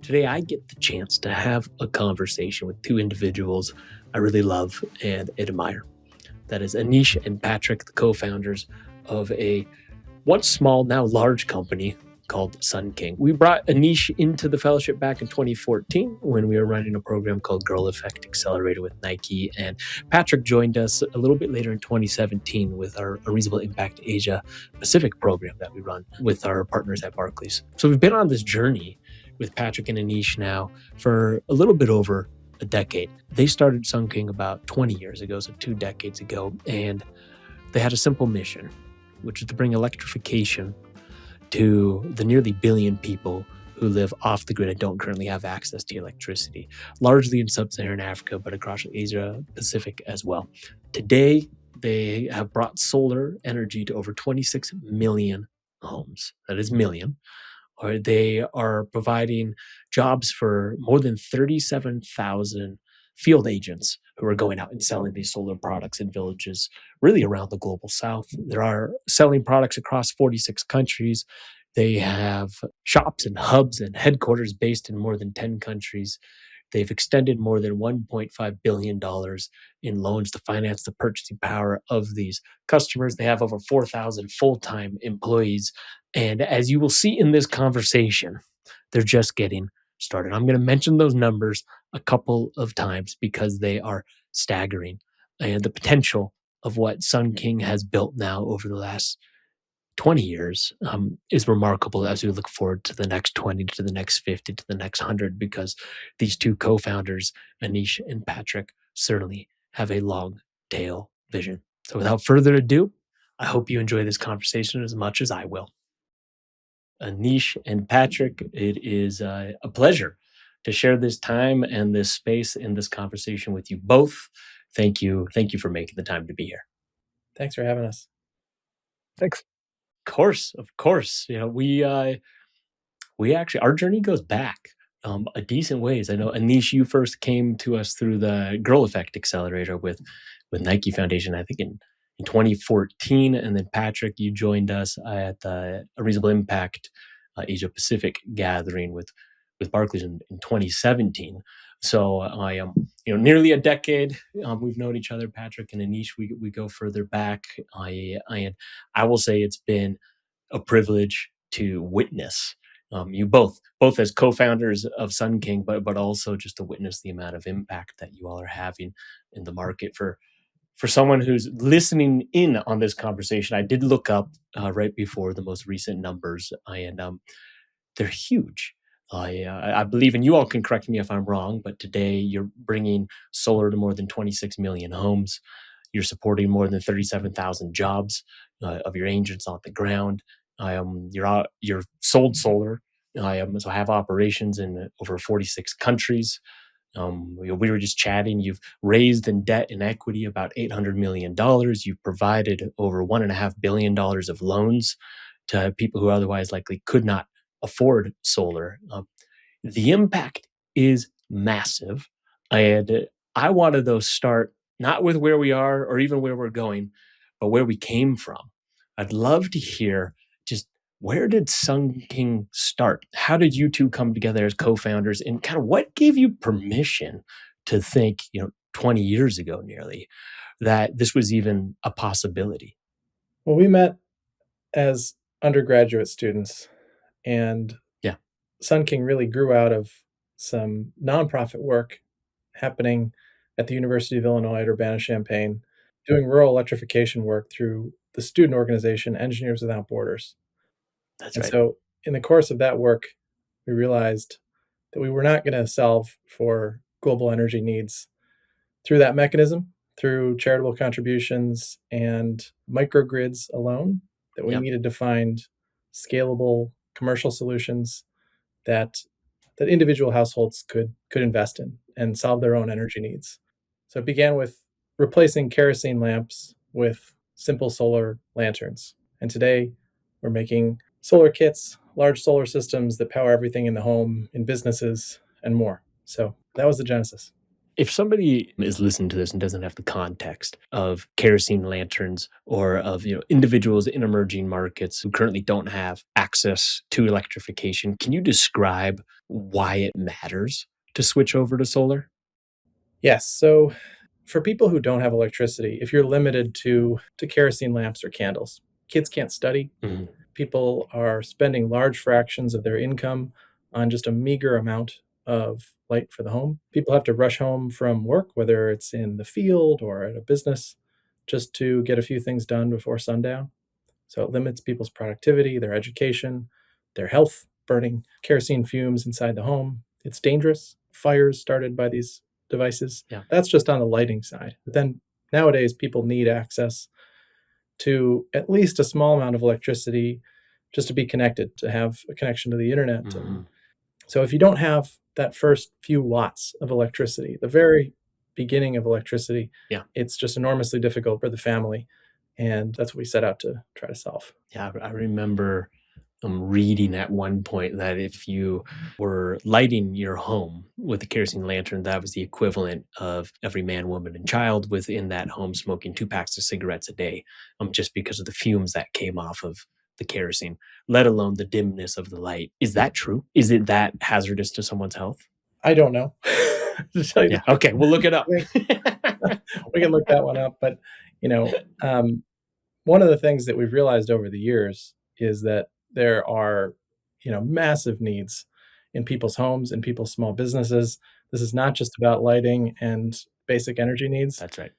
Today, I get the chance to have a conversation with two individuals I really love and admire. That is Anish and Patrick, the co founders of a once small, now large company called Sun King. We brought Anish into the fellowship back in 2014 when we were running a program called Girl Effect Accelerator with Nike. And Patrick joined us a little bit later in 2017 with our Unreasonable Impact Asia Pacific program that we run with our partners at Barclays. So we've been on this journey with Patrick and Anish now for a little bit over a decade. They started Sun King about 20 years ago, so 2 decades ago, and they had a simple mission, which is to bring electrification to the nearly billion people who live off the grid and don't currently have access to electricity, largely in sub-Saharan Africa, but across Asia Pacific as well. Today, they have brought solar energy to over 26 million homes. That is million. Or they are providing jobs for more than 37,000 field agents who are going out and selling these solar products in villages really around the global south. There are selling products across 46 countries. They have shops and hubs and headquarters based in more than 10 countries. They've extended more than $1.5 billion in loans to finance the purchasing power of these customers. They have over 4,000 full-time employees. And as you will see in this conversation, they're just getting started. I'm going to mention those numbers a couple of times because they are staggering. And the potential of what Sun King has built now over the last 20 years is remarkable as we look forward to the next 20, to the next 50, to the next 100, because these two co-founders, Anish and Patrick, certainly have a long tail vision. So without further ado, I hope you enjoy this conversation as much as I will. Anish and Patrick, it is a pleasure to share this time and this space in this conversation with you both. Thank you. Thank you for making the time to be here. Thanks for having us. Thanks. Of course. You know, we actually, our journey goes back a decent ways. I know, Anish, you first came to us through the Girl Effect Accelerator with Nike Foundation, I think in 2014, and then Patrick, you joined us at the Unreasonable Impact Asia Pacific gathering with Barclays in 2017. So I am, nearly a decade. We've known each other, Patrick and Anish. We go further back. I will say it's been a privilege to witness you both as co-founders of Sun King, but also just to witness the amount of impact that you all are having in the market. For someone who's listening in on this conversation, I did look up right before the most recent numbers, and they're huge. I believe, and you all can correct me if I'm wrong, but today you're bringing solar to more than 26 million homes. You're supporting more than 37,000 jobs of your agents on the ground. You're sold solar. So I have operations in over 46 countries. We were just chatting. You've raised in debt and equity about $800 million. You've provided over $1.5 billion of loans to people who otherwise likely could not afford solar. The impact is massive. And I wanted to start not with where we are or even where we're going, but where we came from. I'd love to hear just where did Sun King start? How did you two come together as co-founders, and kind of what gave you permission to think, 20 years ago nearly, that this was even a possibility? Well, we met as undergraduate students, and Sun King really grew out of some nonprofit work happening at the University of Illinois at Urbana-Champaign, doing rural electrification work through the student organization Engineers Without Borders. That's And right. so in the course of that work, we realized that we were not going to solve for global energy needs through that mechanism, through charitable contributions and microgrids alone, that we needed to find scalable commercial solutions that individual households could invest in and solve their own energy needs. So it began with replacing kerosene lamps with simple solar lanterns. And today we're making solar kits, large solar systems that power everything in the home, in businesses, and more. So that was the genesis. If somebody is listening to this and doesn't have the context of kerosene lanterns or of individuals in emerging markets who currently don't have access to electrification, can you describe why it matters to switch over to solar? Yes. So for people who don't have electricity, if you're limited to kerosene lamps or candles, kids can't study. Mhm. People are spending large fractions of their income on just a meager amount of light for the home. People have to rush home from work, whether it's in the field or at a business, just to get a few things done before sundown. So it limits people's productivity, their education, their health, burning kerosene fumes inside the home. It's dangerous. Fires started by these devices. Yeah. That's just on the lighting side. But then nowadays, people need access to at least a small amount of electricity just to be connected, to have a connection to the internet. And Mhm. so if you don't have that first few watts of electricity, the very beginning of electricity, Yeah. it's just enormously difficult for the family. And that's what we set out to try to solve. Yeah, I remember reading at one point that if you were lighting your home with a kerosene lantern, that was the equivalent of every man, woman, and child within that home smoking 2 packs of cigarettes a day, just because of the fumes that came off of the kerosene, let alone the dimness of the light. Is that true? Is it that hazardous to someone's health? I don't know. To tell you the Yeah. truth, Okay. We'll look it up. I think we can look that one up. But you know, um, one of the things that we've realized over the years is that there are, massive needs in people's homes and people's small businesses. This is not just about lighting and basic energy needs. That's right.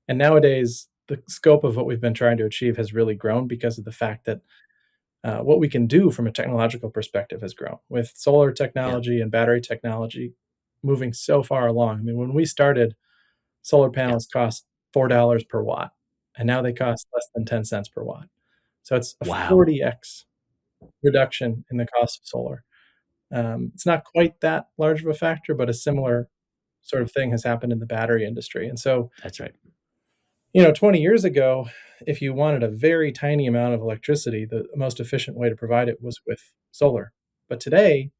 And nowadays, the scope of what we've been trying to achieve has really grown because of the fact that what we can do from a technological perspective has grown with solar Yeah. technology and battery technology moving so far along. I mean, when we started, solar Yeah. panels cost $4 per watt, and now they cost less than 10 cents per watt. So it's a Wow. 40x reduction in the cost of solar. It's not quite that large of a factor, but a similar sort of thing has happened in the battery industry. And so, That's right. 20 years ago, if you wanted a very tiny amount of electricity, the most efficient way to provide it was with solar. But today,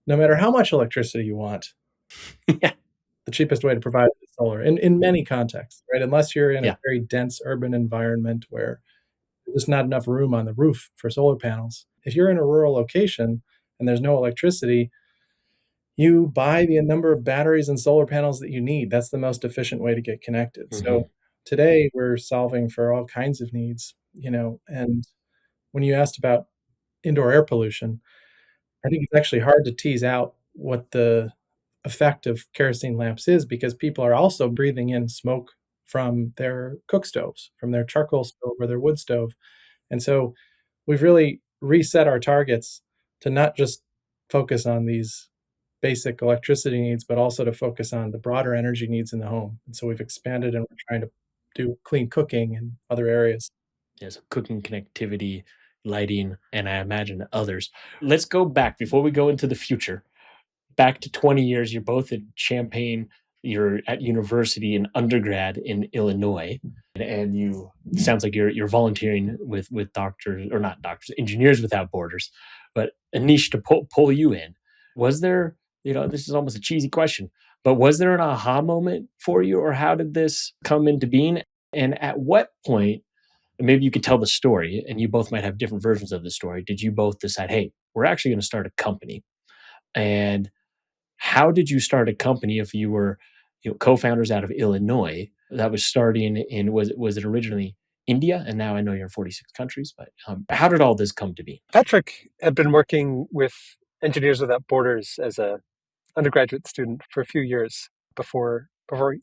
no matter how much electricity you want, Yeah. the cheapest way to provide it is solar in many contexts, right? Unless you're in a Yeah. very dense urban environment where there's just not enough room on the roof for solar panels. If you're in a rural location and there's no electricity, you buy the number of batteries and solar panels that you need. That's the most efficient way to get connected. Hmm. So today we're solving for all kinds of needs, and when you asked about indoor air pollution, I think it's actually hard to tease out what the effect of kerosene lamps is because people are also breathing in smoke from their cook stoves, from their charcoal stove or their wood stove. And so we've really reset our targets to not just focus on these basic electricity needs, but also to focus on the broader energy needs in the home. And so we've expanded and we're trying to do clean cooking in other areas. Yeah, so cooking, connectivity, lighting, and I imagine others. Let's go back before we go into the future. Back to 20 years. You're both at Champaign. You're at university in undergrad in Illinois, and you sounds like you're volunteering with doctors or not doctors, Engineers Without Borders. But Anish, to pull you in, was there? This is almost a cheesy question, but was there an aha moment for you, or how did this come into being? And at what point, and maybe you could tell the story, and you both might have different versions of the story. Did you both decide, hey, we're actually going to start a company? And how did you start a company if you were, co-founders out of Illinois that was starting in was it originally India, and now I know you're in 46 countries, but how did all this come to be? Patrick had been working with Engineers Without Borders as a undergraduate student for a few years before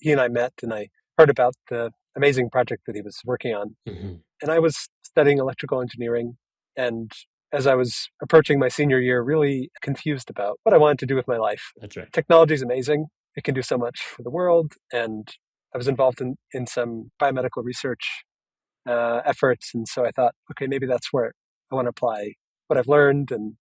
he and I met, and I heard about the amazing project that he was working on. Hmm. And I was studying electrical engineering, and as I was approaching my senior year, really confused about what I wanted to do with my life. That's right. Technology is amazing; it can do so much for the world, and I was involved in some biomedical research efforts. And so I thought, okay, maybe that's where I want to apply what I've learned and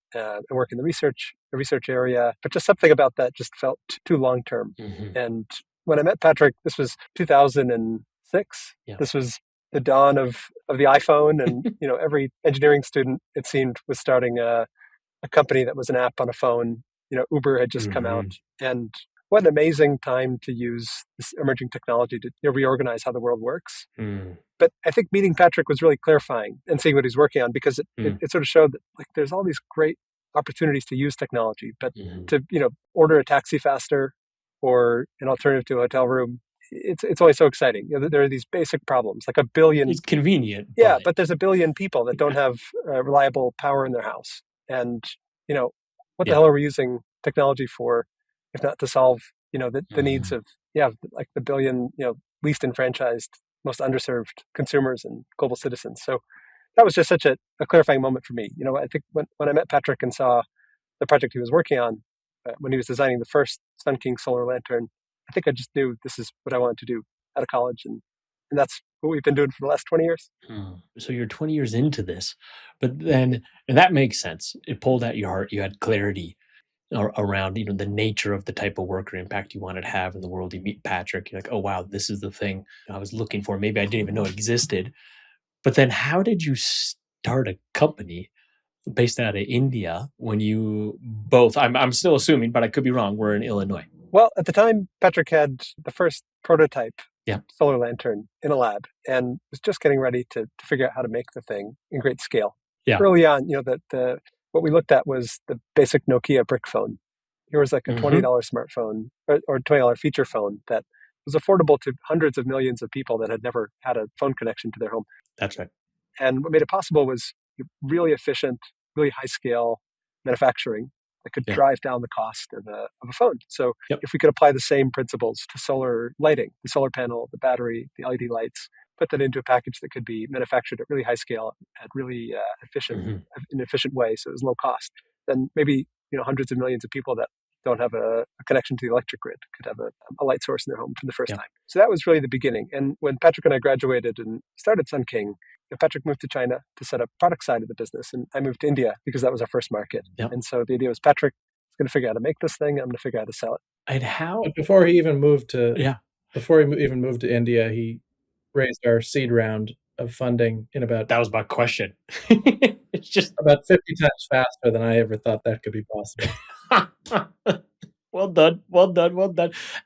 work in the research area. But just something about that just felt too long term. Hmm. And when I met Patrick, this was 2006. Yeah. This was the dawn of the iPhone, and every engineering student, it seemed, was starting a company that was an app on a phone. Uber had just come out, Hmm. and what an amazing time to use this emerging technology to reorganize how the world works. But I think meeting Patrick was really clarifying and seeing what he's working on, because it sort of showed that like there's all these great opportunities to use technology, but to order a taxi faster or an alternative to a hotel room, it's always so exciting. There are these basic problems, like a billion. It's convenient. Yeah, but there's a billion people that don't have reliable power in their house, and what the hell are we using technology for, if not to solve the needs of like the billion least enfranchised, most underserved consumers and global citizens. So that was just such a clarifying moment for me. I think when I met Patrick and saw the project he was working on, when he was designing the first Sun King solar lantern, I think I just knew this is what I wanted to do out of college, and that's what we've been doing for the last 20 years. So you're 20 years into this, but then, and that makes sense. It pulled at your heart. You had clarity around the nature of the type of work or impact you wanted to have in the world. You meet Patrick, you're like, oh wow, this is the thing I was looking for. Maybe I didn't even know it existed. But then how did you start a company based out of India when you both, I'm still assuming, but I could be wrong, were in Illinois? Well, at the time, Patrick had the first prototype Yeah. solar lantern in a lab and was just getting ready to figure out how to make the thing in great scale. Yeah. Early on, what we looked at was the basic Nokia brick phone. Here was like a $20 smartphone or $20 feature phone that was affordable to hundreds of millions of people that had never had a phone connection to their home. That's right. And what made it possible was really efficient, really high scale manufacturing that could drive down the cost of a phone. So if we could apply the same principles to solar lighting, the solar panel, the battery, the LED lights, put that into a package that could be manufactured at really high scale at really efficient, in an efficient way, so it was low cost, then maybe hundreds of millions of people that don't have a connection to the electric grid could have a light source in their home for the first time. So that was really the beginning. And when Patrick and I graduated and started Sun King, Patrick moved to China to set up product side of the business, and I moved to India because that was our first market. And so the idea was Patrick is going to figure out how to make this thing. I'm going to figure out how to sell it. And how? But before he even moved to India, he raised our seed round of funding in about. That was my question. It's just about 50 times faster than I ever thought that could be possible. Well done.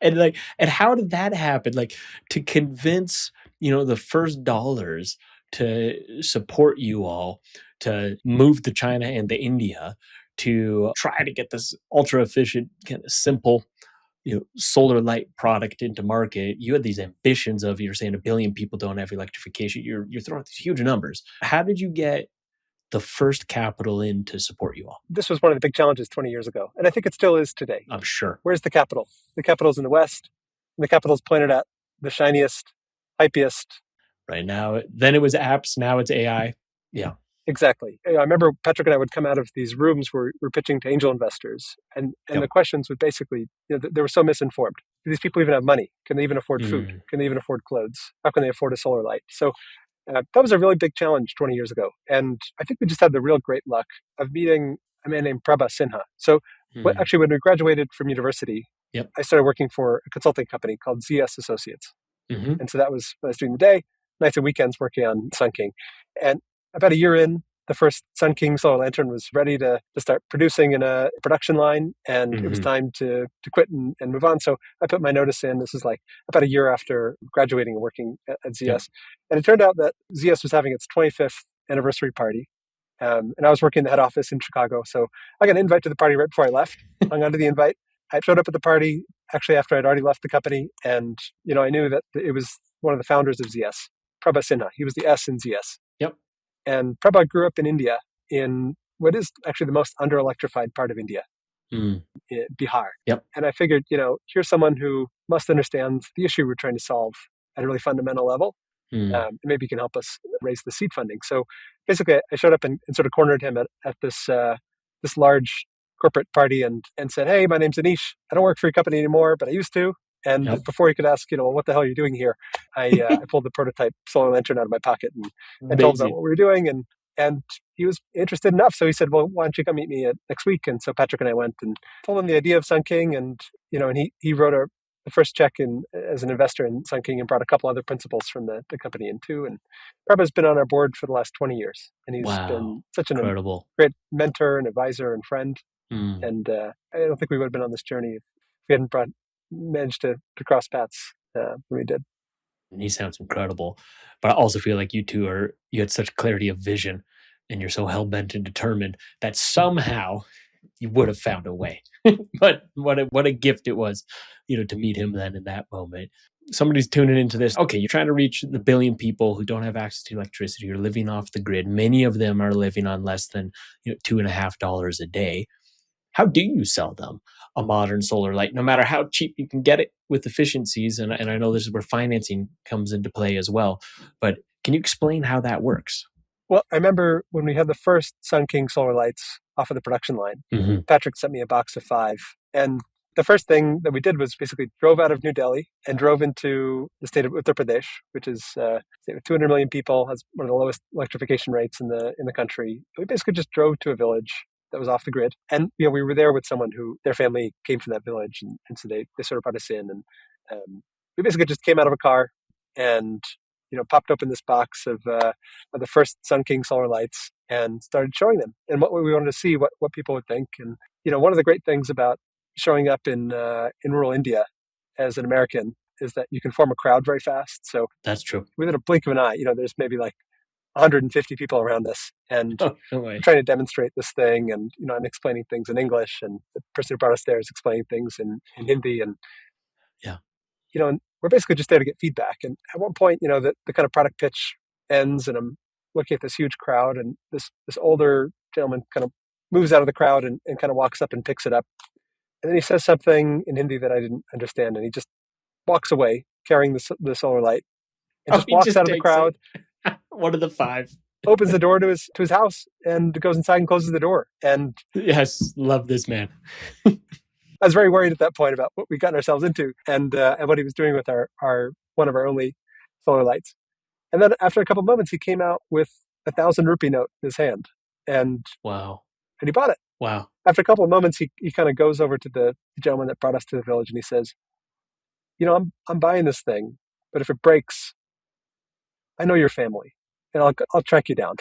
And how did that happen? Like, to convince the first dollars to support you all to move to China and to India to try to get this ultra efficient, kind of simple solar light product into market. You had these ambitions of, you're saying 1 billion people don't have electrification. You're throwing out these huge numbers. How did you get the first capital in to support you all? This was one of the big challenges 20 years ago, and I think it still is today. I'm sure. Where's the capital? The capital's in the West, and the capital's pointed at the shiniest, hypiest. Right now, then it was apps, now it's AI. Yeah. Exactly. I remember Patrick and I would come out of these rooms where we're pitching to angel investors, and the questions would basically, they were so misinformed. Do these people even have money? Can they even afford food? Can they even afford clothes? How can they afford a solar light? So that was a really big challenge 20 years ago. And I think we just had the real great luck of meeting a man named Prabha Sinha. So actually, when we graduated from university, I started working for a consulting company called ZS Associates. And so that was what I was doing the day, nights and weekends working on Sun King. And about a year in, the first Sun King solar lantern was ready to start producing in a production line, and it was time to quit and move on. So I put my notice in. This is like about a year after graduating and working at ZS. And it turned out that ZS was having its 25th anniversary party. And I was working in the head office in Chicago. So I got an invite to the party right before I left, hung onto the invite. I showed up at the party actually after I'd already left the company. And, I knew that it was one of the founders of ZS, Prabha Sinha. He was the S in ZS. And Prabha grew up in India, in what is actually the most under-electrified part of India, Bihar. And I figured, here's someone who must understand the issue we're trying to solve at a really fundamental level. Maybe he can help us raise the seed funding. So basically, I showed up and sort of cornered him at this large corporate party and said, "Hey, my name's Anish. I don't work for your company anymore, but I used to." And before he could ask, what the hell are you doing here? I pulled the prototype solar lantern out of my pocket and told him about what we were doing. And he was interested enough. So he said, "Well, why don't you come meet me next week?" And so Patrick and I went and told him the idea of Sun King. And, and he wrote the first check in as an investor in Sun King and brought a couple other principals from the company in too. And Prabha's been on our board for the last 20 years. And he's been such an incredible, great mentor and advisor and friend. And I don't think we would have been on this journey if we hadn't brought managed to cross paths when we did. And he sounds incredible. But I also feel like you had such clarity of vision and you're so hell bent and determined that somehow you would have found a way. But what a gift it was, to meet him then in that moment. Somebody's tuning into this. Okay, you're trying to reach the billion people who don't have access to electricity. You're living off the grid. Many of them are living on less than $2.50 a day. How do you sell them a modern solar light, no matter how cheap you can get it with efficiencies? And I know this is where financing comes into play as well. But can you explain how that works? Well, I remember when we had the first Sun King solar lights off of the production line, Mm-hmm. Patrick sent me a box of 5. And the first thing that we did was basically drove out of New Delhi and drove into the state of Uttar Pradesh, which is a state with 200 million people, has one of the lowest electrification rates in the country. We basically just drove to a village that was off the grid. And we were there with someone who their family came from that village. And so they sort of brought us in. And we basically just came out of a car and popped open this box of the first Sun King solar lights and started showing them and what we wanted to see, what people would think. And one of the great things about showing up in rural India as an American is that you can form a crowd very fast. So that's true. Within a blink of an eye, there's maybe like 150 people around us, and no trying to demonstrate this thing. And I'm explaining things in English, and the person who brought us there is explaining things in Hindi, and and we're basically just there to get feedback. And at one point, the kind of product pitch ends, and I'm looking at this huge crowd, and this older gentleman kind of moves out of the crowd and kind of walks up and picks it up. And then he says something in Hindi that I didn't understand, and he just walks away carrying the solar light and just walks out of the crowd. One of the 5. Opens the door to his house and goes inside and closes the door. And yes, love this man. I was very worried at that point about what we got ourselves into and what he was doing with our one of our only solar lights. And then after a couple of moments, he came out with 1,000 rupee note in his hand. And wow. And he bought it. Wow. After a couple of moments, he kind of goes over to the gentleman that brought us to the village and he says, I'm buying this thing, but if it breaks, I know your family and I'll track you down.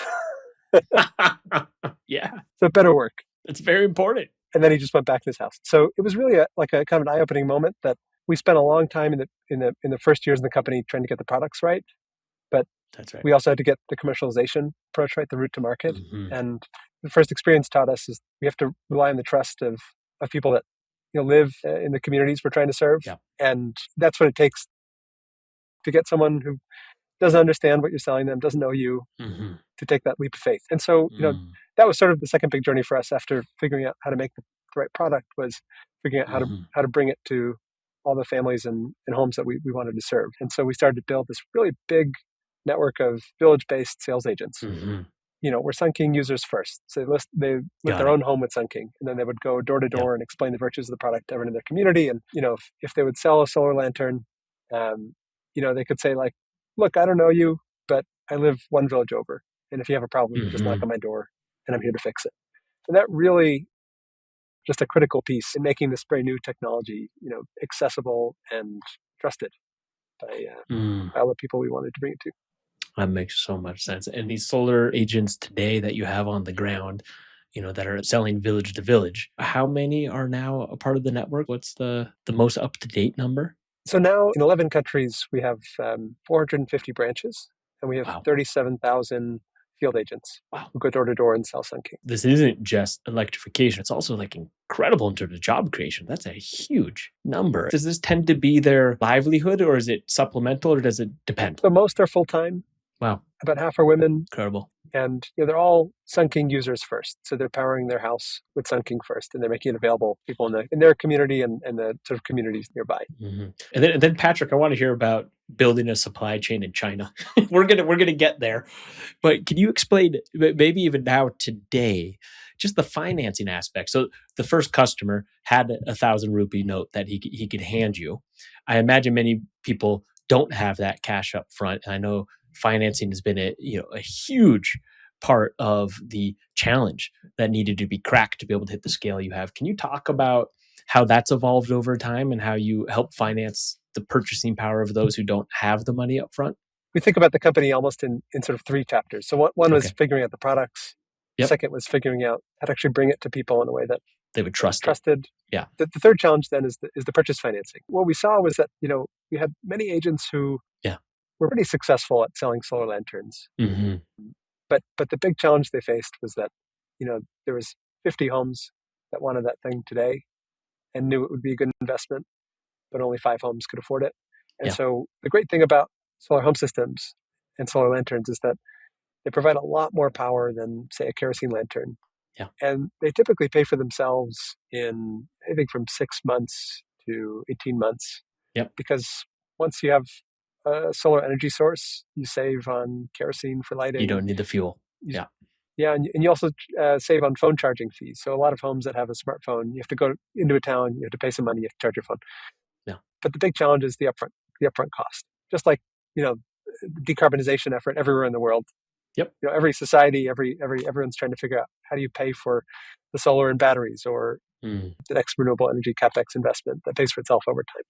Yeah. So it better work. It's very important. And then he just went back to his house. So it was really a kind of an eye-opening moment that we spent a long time in the first years in the company trying to get the products right. But that's right. We also had to get the commercialization approach right, the route to market. Mm-hmm. And the first experience taught us is we have to rely on the trust of people that live in the communities we're trying to serve. Yeah. And that's what it takes to get someone who doesn't understand what you're selling them, doesn't know you, to take that leap of faith. And so, that was sort of the second big journey for us after figuring out how to make the right product, was figuring out how to bring it to all the families and homes that we wanted to serve. And so we started to build this really big network of village-based sales agents. We're Sun King users first. So they lit their own home with Sun King, and then they would go door to door and explain the virtues of the product to everyone in their community. And, if they would sell a solar lantern, they could say like, look, I don't know you, but I live one village over. And if you have a problem, just knock on my door and I'm here to fix it. And that really just a critical piece in making this very new technology, accessible and trusted by all the people we wanted to bring it to. That makes so much sense. And these solar agents today that you have on the ground, that are selling village to village, how many are now a part of the network? What's the most up-to-date number? So now in 11 countries, we have 450 branches, and we have 37,000 field agents who go door to door and sell Sun King. This isn't just electrification. It's also like incredible in terms of job creation. That's a huge number. Does this tend to be their livelihood, or is it supplemental, or does it depend? So most are full-time. Wow. About half are women. Incredible. And they're all Sun King users first. So they're powering their house with Sun King first, and they're making it available to people in their community and the sort of communities nearby. And then Patrick, I want to hear about building a supply chain in China. we're gonna get there, but can you explain maybe even now today just the financing aspect? So the first customer had 1,000 rupee note that he could hand you. I imagine many people don't have that cash up front. I know financing has been a huge part of the challenge that needed to be cracked to be able to hit the scale you have. Can you talk about how that's evolved over time and how you help finance the purchasing power of those who don't have the money up front? We think about the company almost in sort of 3 chapters. So one was figuring out the products. Yep. Second was figuring out how to actually bring it to people in a way that they would trust it. trusted. Yeah. The third challenge then is the purchase financing. What we saw was that, we had many agents who were pretty successful at selling solar lanterns. Mm-hmm. But the big challenge they faced was that, there was 50 homes that wanted that thing today and knew it would be a good investment, but only 5 homes could afford it. And so the great thing about solar home systems and solar lanterns is that they provide a lot more power than, say, a kerosene lantern. Yeah. And they typically pay for themselves in anything from 6 months to 18 months. Yep. Because once you have a solar energy source, you save on kerosene for lighting. You don't need the fuel. Yeah. Yeah, and you also save on phone charging fees. So a lot of homes that have a smartphone, you have to go into a town, you have to pay some money, you have to charge your phone. Yeah. But the big challenge is the upfront cost. Just like, decarbonization effort everywhere in the world. Yep. Every society, everyone's trying to figure out how do you pay for the solar and batteries or the next renewable energy capex investment that pays for itself over time.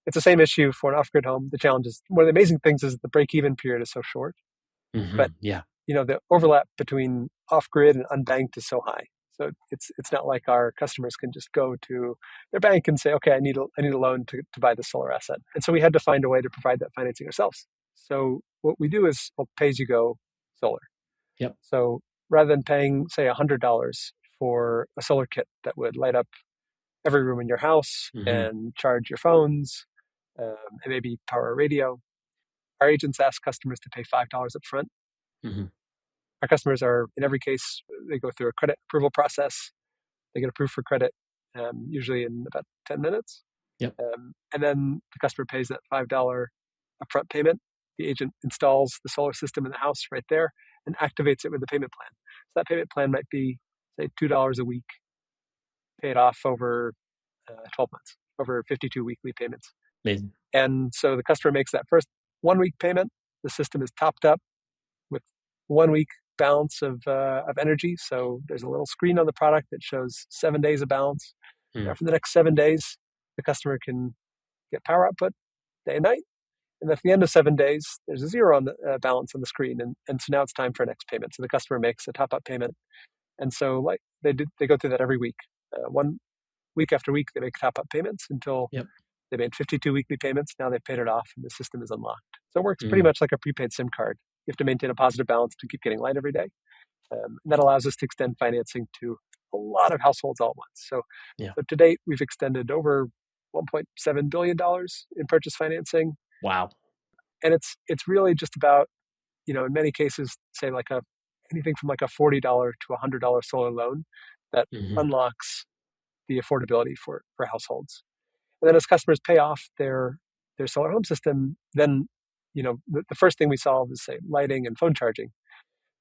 It's the same issue for an off-grid home. The challenge is, one of the amazing things is the break-even period is so short. Mm-hmm. But the overlap between off-grid and unbanked is so high. So it's not like our customers can just go to their bank and say, okay, I need a loan to buy the solar asset. And so we had to find a way to provide that financing ourselves. So what we do is pay-as-you-go solar. Yep. So rather than paying, say, $100 for a solar kit that would light up every room in your house and charge your phones and maybe power a radio, our agents ask customers to pay $5 up front. Mm-hmm. Our customers are, in every case, they go through a credit approval process. They get approved for credit, usually in about 10 minutes. Yep. And then the customer pays that $5 upfront payment. The agent installs the solar system in the house right there and activates it with a payment plan. So that payment plan might be, say, $2 a week, paid off over 12 months, over 52 weekly payments. Amazing. And so the customer makes that first 1 week payment. The system is topped up with 1 week balance of energy. So there's a little screen on the product that shows 7 days of balance. Now, for the next 7 days, the customer can get power output day and night. And at the end of 7 days, there's a zero on the balance on the screen. And so now it's time for a next payment. So the customer makes a top-up payment. And so they go through that every week. 1 week after week, they make top-up payments until they made 52 weekly payments. Now they've paid it off and the system is unlocked. So it works pretty much like a prepaid SIM card. You have to maintain a positive balance to keep getting light every day. And that allows us to extend financing to a lot of households all at once. So to date, we've extended over $1.7 billion in purchase financing. Wow. And it's really just about, in many cases, say anything from like a $40 to $100 solar loan that unlocks the affordability for households. And then as customers pay off their solar home system, then, the first thing we solve is, say, lighting and phone charging.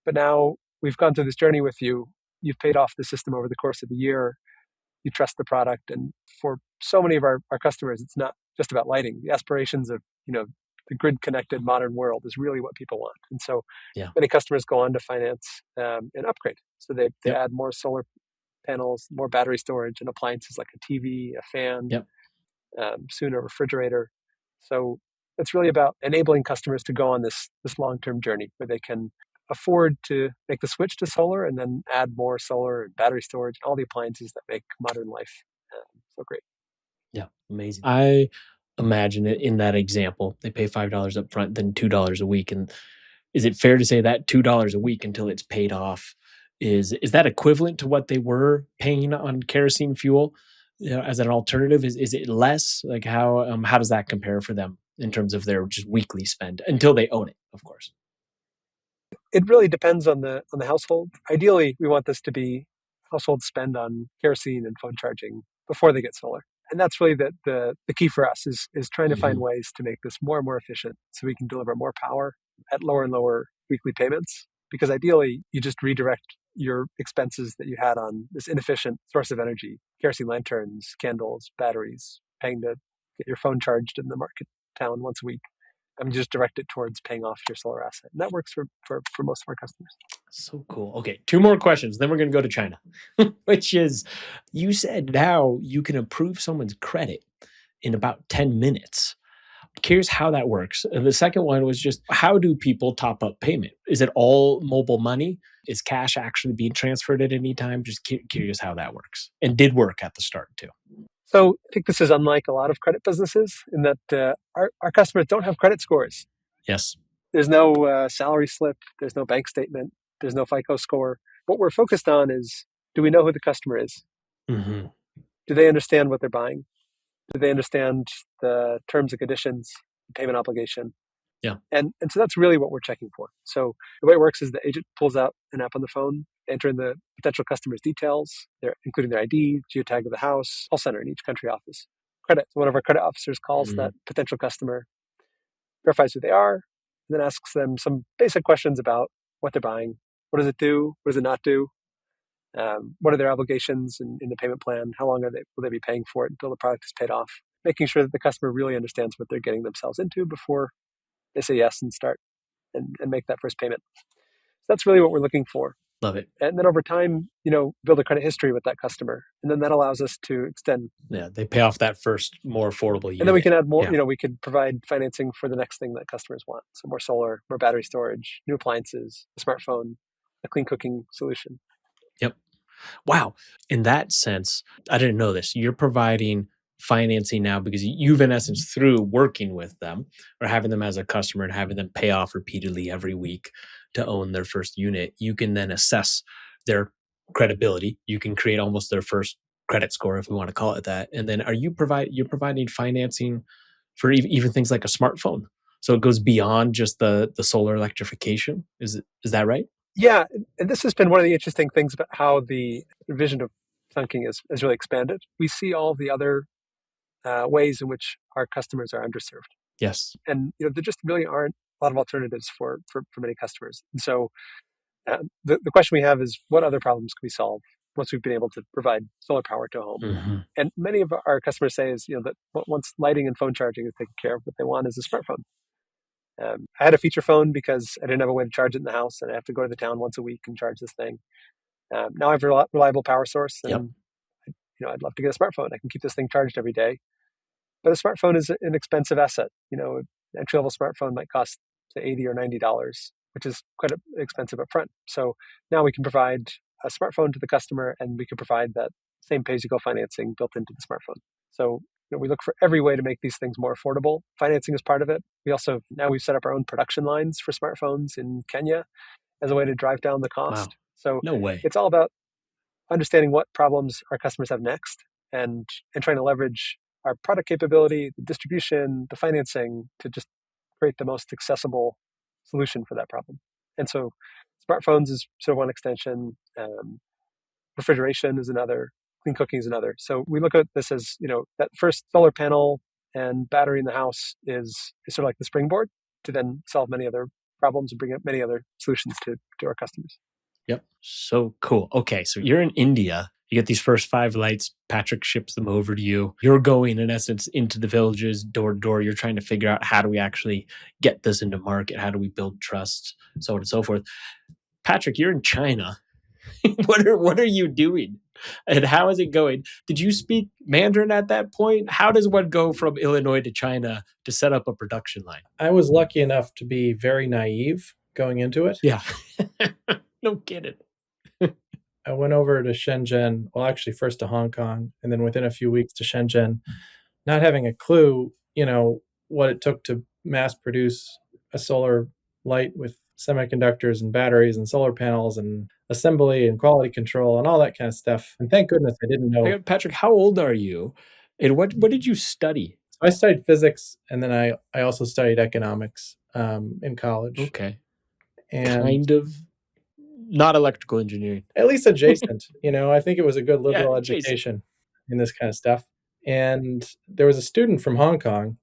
But now we've gone through this journey with you. You've paid off the system over the course of the year. You trust the product. And for so many of our customers, it's not just about lighting. The aspirations of, the grid-connected modern world is really what people want. And so many customers go on to finance an upgrade. So they add more solar panels, more battery storage, and appliances like a TV, a fan, soon a refrigerator. So it's really about enabling customers to go on this long-term journey where they can afford to make the switch to solar and then add more solar and battery storage and all the appliances that make modern life so great. Yeah, amazing. I imagine it in that example. They pay $5 up front, then $2 a week. And is it fair to say that $2 a week until it's paid off is that equivalent to what they were paying on kerosene fuel as an alternative? Is it less? Like how does that compare for them in terms of their just weekly spend until they own it, of course? It really depends on the household. Ideally, we want this to be household spend on kerosene and phone charging before they get solar. And that's really the key for us is trying to find ways to make this more and more efficient so we can deliver more power at lower and lower weekly payments. Because ideally, you just redirect your expenses that you had on this inefficient source of energy, kerosene lanterns, candles, batteries, paying to get your phone charged in the market town once a week. You just direct it towards paying off your solar asset. And that works for most of our customers. So cool. Okay, 2 more questions. Then we're going to go to China, which is, you said now you can approve someone's credit in about 10 minutes. Curious how that works. And the second one was just how do people top up payment? Is it all mobile money? Is cash actually being transferred at any time? Just curious how that works and did work at the start too. So I think this is unlike a lot of credit businesses in that our customers don't have credit scores. Yes. There's no salary slip. There's no bank statement. There's no FICO score. What we're focused on is, do we know who the customer is? Mm-hmm. Do they understand what they're buying? Do they understand the terms and conditions, the payment obligation? Yeah. And so that's really what we're checking for. So the way it works is the agent pulls out an app on the phone, enter in the potential customer's details, including their ID, geotag of the house, call center in each country office. Credit. So one of our credit officers calls that potential customer, verifies who they are, and then asks them some basic questions about what they're buying. What does it do? What does it not do? What are their obligations in the payment plan? How long will they be paying for it until the product is paid off? Making sure that the customer really understands what they're getting themselves into before they say yes and start and make that first payment. So that's really what we're looking for. Love it. And then over time, build a credit history with that customer. And then that allows us to extend. Yeah, they pay off that first more affordable unit. And then we can add more, Yeah. we could provide financing for the next thing that customers want. So more solar, more battery storage, new appliances, a smartphone, a clean cooking solution. Yep. Wow. In that sense, I didn't know this. You're providing financing now because you've, in essence, through working with them or having them as a customer and having them pay off repeatedly every week to own their first unit, you can then assess their credibility. You can create almost their first credit score, if we want to call it that. And then you're providing financing for even things like a smartphone. So it goes beyond just the solar electrification. Is that right? Yeah, and this has been one of the interesting things about how the vision of Thunking has really expanded. We see all the other ways in which our customers are underserved. Yes. And there just really aren't a lot of alternatives for many customers. And so the question we have is, what other problems can we solve once we've been able to provide solar power to a home? Mm-hmm. And many of our customers say is, that once lighting and phone charging is taken care of, what they want is a smartphone. I had a feature phone because I didn't have a way to charge it in the house, and I have to go to the town once a week and charge this thing. Now I have a reliable power source, and I'd love to get a smartphone. I can keep this thing charged every day. But a smartphone is an expensive asset. An entry-level smartphone might cost say $80 or $90, which is quite expensive up front. So now we can provide a smartphone to the customer, and we can provide that same pay-as-you-go financing built into the smartphone. So we look for every way to make these things more affordable. Financing is part of it. We've set up our own production lines for smartphones in Kenya as a way to drive down the cost. Wow. So no way. It's all about understanding what problems our customers have next and trying to leverage our product capability, the distribution, the financing to just create the most accessible solution for that problem. And so smartphones is sort of one extension. Refrigeration is another. Clean cooking is another. So we look at this as, that first solar panel and battery in the house is sort of like the springboard to then solve many other problems and bring up many other solutions to our customers. Yep. So cool. Okay. So you're in India. You get these first 5 lights. Patrick ships them over to you. You're going, in essence, into the villages, door to door. You're trying to figure out, how do we actually get this into market? How do we build trust? So on and so forth. Patrick, you're in China. What are you doing? And how is it going? Did you speak Mandarin at that point? How does one go from Illinois to China to set up a production line? I was lucky enough to be very naive going into it. Yeah. No kidding. I went over to Shenzhen, well, actually first to Hong Kong, and then within a few weeks to Shenzhen, not having a clue, what it took to mass produce a solar light with semiconductors and batteries and solar panels and assembly and quality control and all that kind of stuff. And thank goodness I didn't know. Patrick, how old are you? And what did you study? So I studied physics, and then I also studied economics in college. Okay. And kind of not electrical engineering. At least adjacent. I think it was a good liberal adjacent. education in this kind of stuff. And there was a student from Hong Kong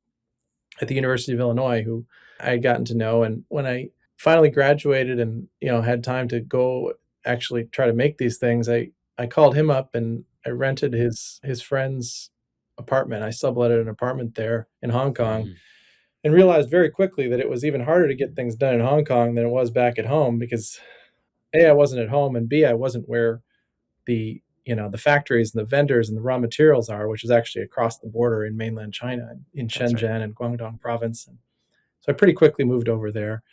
at the University of Illinois who I had gotten to know. And when I finally graduated and, had time to go actually try to make these things, I called him up and I rented his friend's apartment. I subletted an apartment there in Hong Kong and realized very quickly that it was even harder to get things done in Hong Kong than it was back at home because A, I wasn't at home, and B, I wasn't where the the factories and the vendors and the raw materials are, which is actually across the border in mainland China, in Shenzhen and Guangdong province. And so I pretty quickly moved over there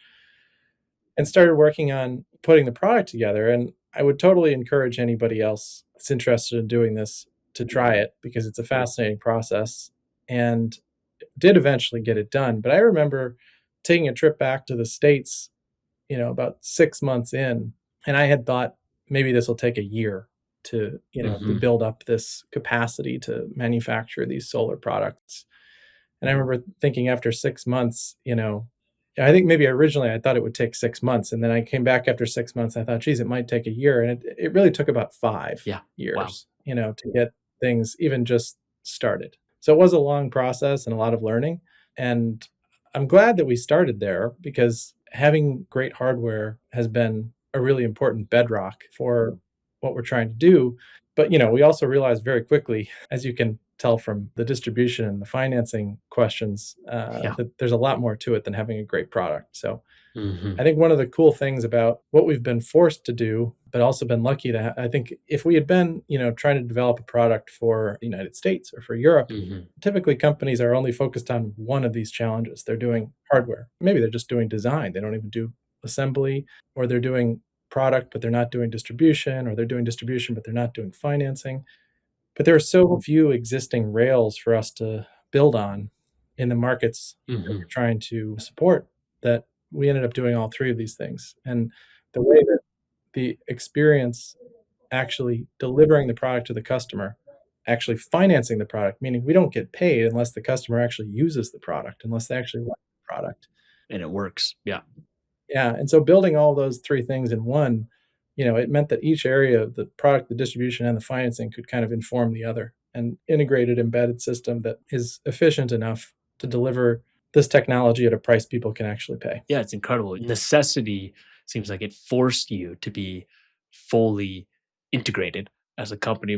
and started working on putting the product together. And I would totally encourage anybody else that's interested in doing this to try it because it's a fascinating process and did eventually get it done. But I remember taking a trip back to the States, about 6 months in, and I had thought maybe this will take a year to build up this capacity to manufacture these solar products. And I remember thinking after 6 months, I think maybe originally I thought it would take 6 months. And then I came back after 6 months. I thought, geez, it might take a year. And it really took about 5 years, to get things even just started. So it was a long process and a lot of learning. And I'm glad that we started there because having great hardware has been a really important bedrock for what we're trying to do. But, we also realized very quickly, as you can tell from the distribution and the financing questions, that there's a lot more to it than having a great product. So I think one of the cool things about what we've been forced to do, but also been lucky to, I think if we had been, trying to develop a product for the United States or for Europe, typically companies are only focused on one of these challenges. They're doing hardware. Maybe they're just doing design. They don't even do assembly, or they're doing product, but they're not doing distribution, or they're doing distribution, but they're not doing financing. But there are so few existing rails for us to build on in the markets that we're trying to support that we ended up doing all three of these things. And the way that the experience actually delivering the product to the customer, actually financing the product, meaning we don't get paid unless the customer actually uses the product, unless they actually like the product. And it works. Yeah. Yeah. And so building all those three things in one, it meant that each area of the product, the distribution, and the financing could kind of inform the other, and integrated embedded system that is efficient enough to deliver this technology at a price people can actually pay. Yeah, it's incredible. Necessity seems like it forced you to be fully integrated as a company.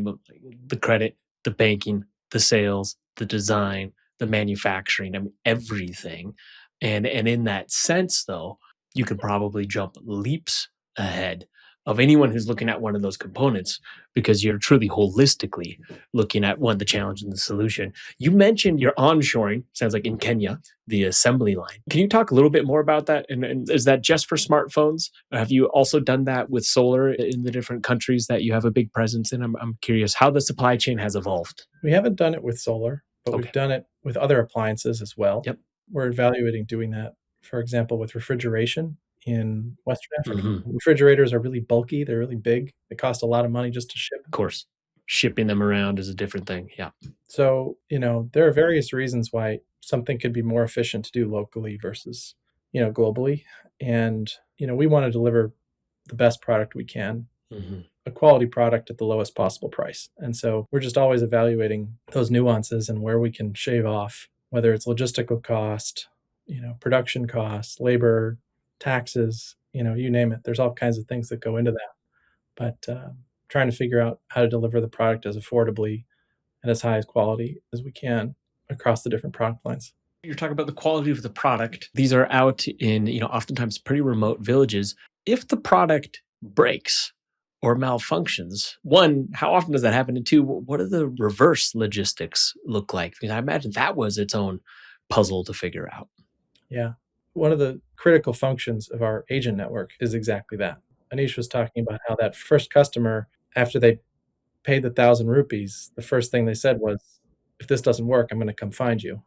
The credit, the banking, the sales, the design, the manufacturing, I mean, everything. And in that sense, though, you can probably jump leaps ahead of anyone who's looking at one of those components because you're truly holistically looking at one, the challenge and the solution. You mentioned your onshoring, sounds like in Kenya, the assembly line. Can you talk a little bit more about that? And is that just for smartphones? Or have you also done that with solar in the different countries that you have a big presence in? I'm curious how the supply chain has evolved. We haven't done it with solar, but we've done it with other appliances as well. Yep. We're evaluating doing that, for example, with refrigeration in Western Africa. Refrigerators are really bulky. They're really big. They cost a lot of money just to ship. Of course. Shipping them around is a different thing. Yeah. So, there are various reasons why something could be more efficient to do locally versus, globally. And, we want to deliver the best product we can, a quality product at the lowest possible price. And so we're just always evaluating those nuances and where we can shave off, whether it's logistical cost, production costs, labor, taxes, you name it. There's all kinds of things that go into that. But trying to figure out how to deliver the product as affordably and as high as quality as we can across the different product lines. You're talking about the quality of the product. These are out in, oftentimes pretty remote villages. If the product breaks or malfunctions, one, how often does that happen? And two, what do the reverse logistics look like? Because I imagine that was its own puzzle to figure out. Yeah. One of the critical functions of our agent network is exactly that. Anish was talking about how that first customer, after they paid the 1,000 rupees, the first thing they said was, if this doesn't work, I'm going to come find you.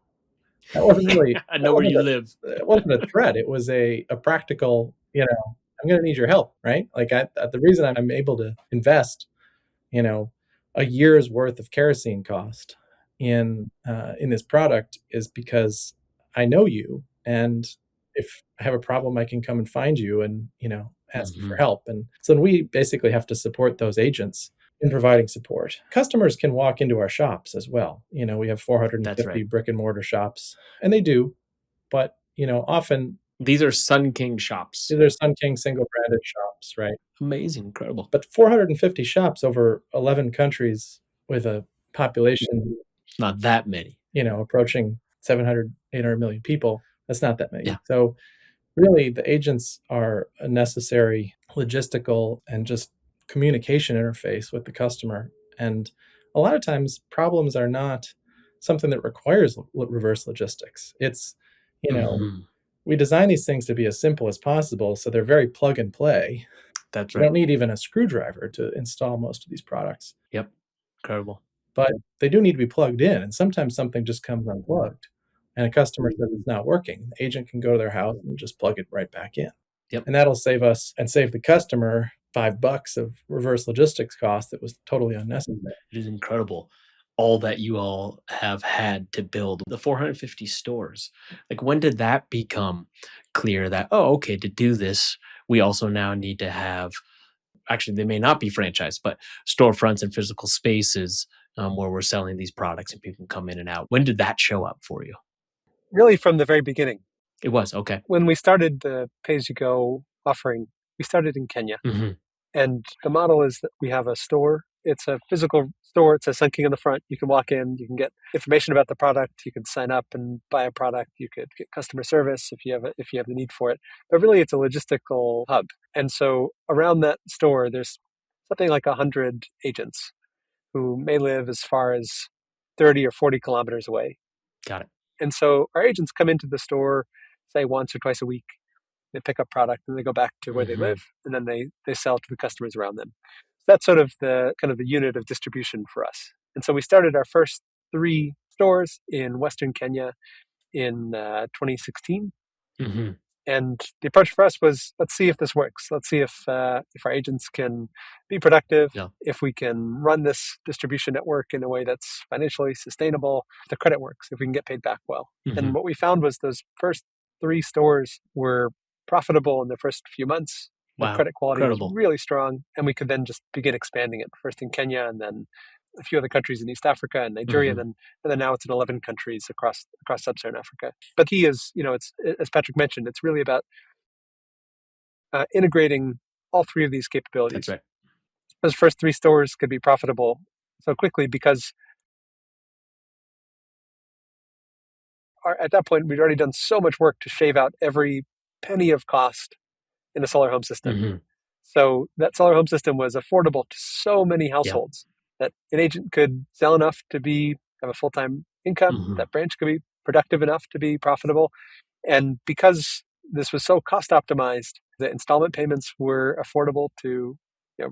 That wasn't really, I know where you live. It wasn't a threat. It was a practical, I'm going to need your help, right? Like the reason I'm able to invest, a year's worth of kerosene cost in this product is because I know you, and if I have a problem, I can come and find you and ask you for help. And so we basically have to support those agents in providing support. Customers can walk into our shops as well. We have 450 brick and mortar shops, and they do, but often these are Sun King shops. These are Sun King single branded shops, right? Amazing, incredible. But 450 shops over 11 countries with a population, it's not that many, approaching 700, 800 million people. That's not that many. Yeah. So really the agents are a necessary logistical and just communication interface with the customer. And a lot of times problems are not something that requires reverse logistics. It's, we design these things to be as simple as possible, so they're very plug and play. That's You right. don't need even a screwdriver to install most of these products. Yep. Incredible. But they do need to be plugged in, and sometimes something just comes unplugged, and a customer says it's not working. The agent can go to their house and just plug it right back in. Yep. And that'll save us and save the customer $5 of reverse logistics cost that was totally unnecessary. It is incredible all that you all have had to build the 450 stores. Like, when did that become clear that, oh, okay, to do this, we also now need to have, actually, they may not be franchised, but storefronts and physical spaces where we're selling these products and people can come in and out. When did that show up for you? Really from the very beginning. It was, okay. When we started the pay-as-you-go offering, we started in Kenya. And the model is that we have a store. It's a physical store. It says Sun King on the front. You can walk in, you can get information about the product, you can sign up and buy a product, you could get customer service if you have the need for it. But really it's a logistical hub. And so around that store there's something like 100 agents who may live as far as 30 or 40 kilometers away. Got it. And so our agents come into the store, say once or twice a week. They pick up product and they go back to where they live, and then they sell to the customers around them. So that's sort of the unit of distribution for us. And so we started our first 3 stores in Western Kenya in 2016. And the approach for us was, let's see if this works. Let's see if our agents can be productive, if we can run this distribution network in a way that's financially sustainable, if the credit works, if we can get paid back well. And what we found was those first 3 stores were profitable in the first few months. The credit quality was really strong, and we could then just begin expanding it, first in Kenya and then a few other countries in East Africa and Nigeria, and then now it's in 11 countries across sub-Saharan Africa. But key is, it's, as Patrick mentioned, it's really about integrating all 3 of these capabilities. That's right. Those first 3 stores could be profitable so quickly because at that point we'd already done so much work to shave out every penny of cost in a solar home system. So that solar home system was affordable to so many households that an agent could sell enough to have a full-time income. That branch could be productive enough to be profitable. And because this was so cost optimized, the installment payments were affordable to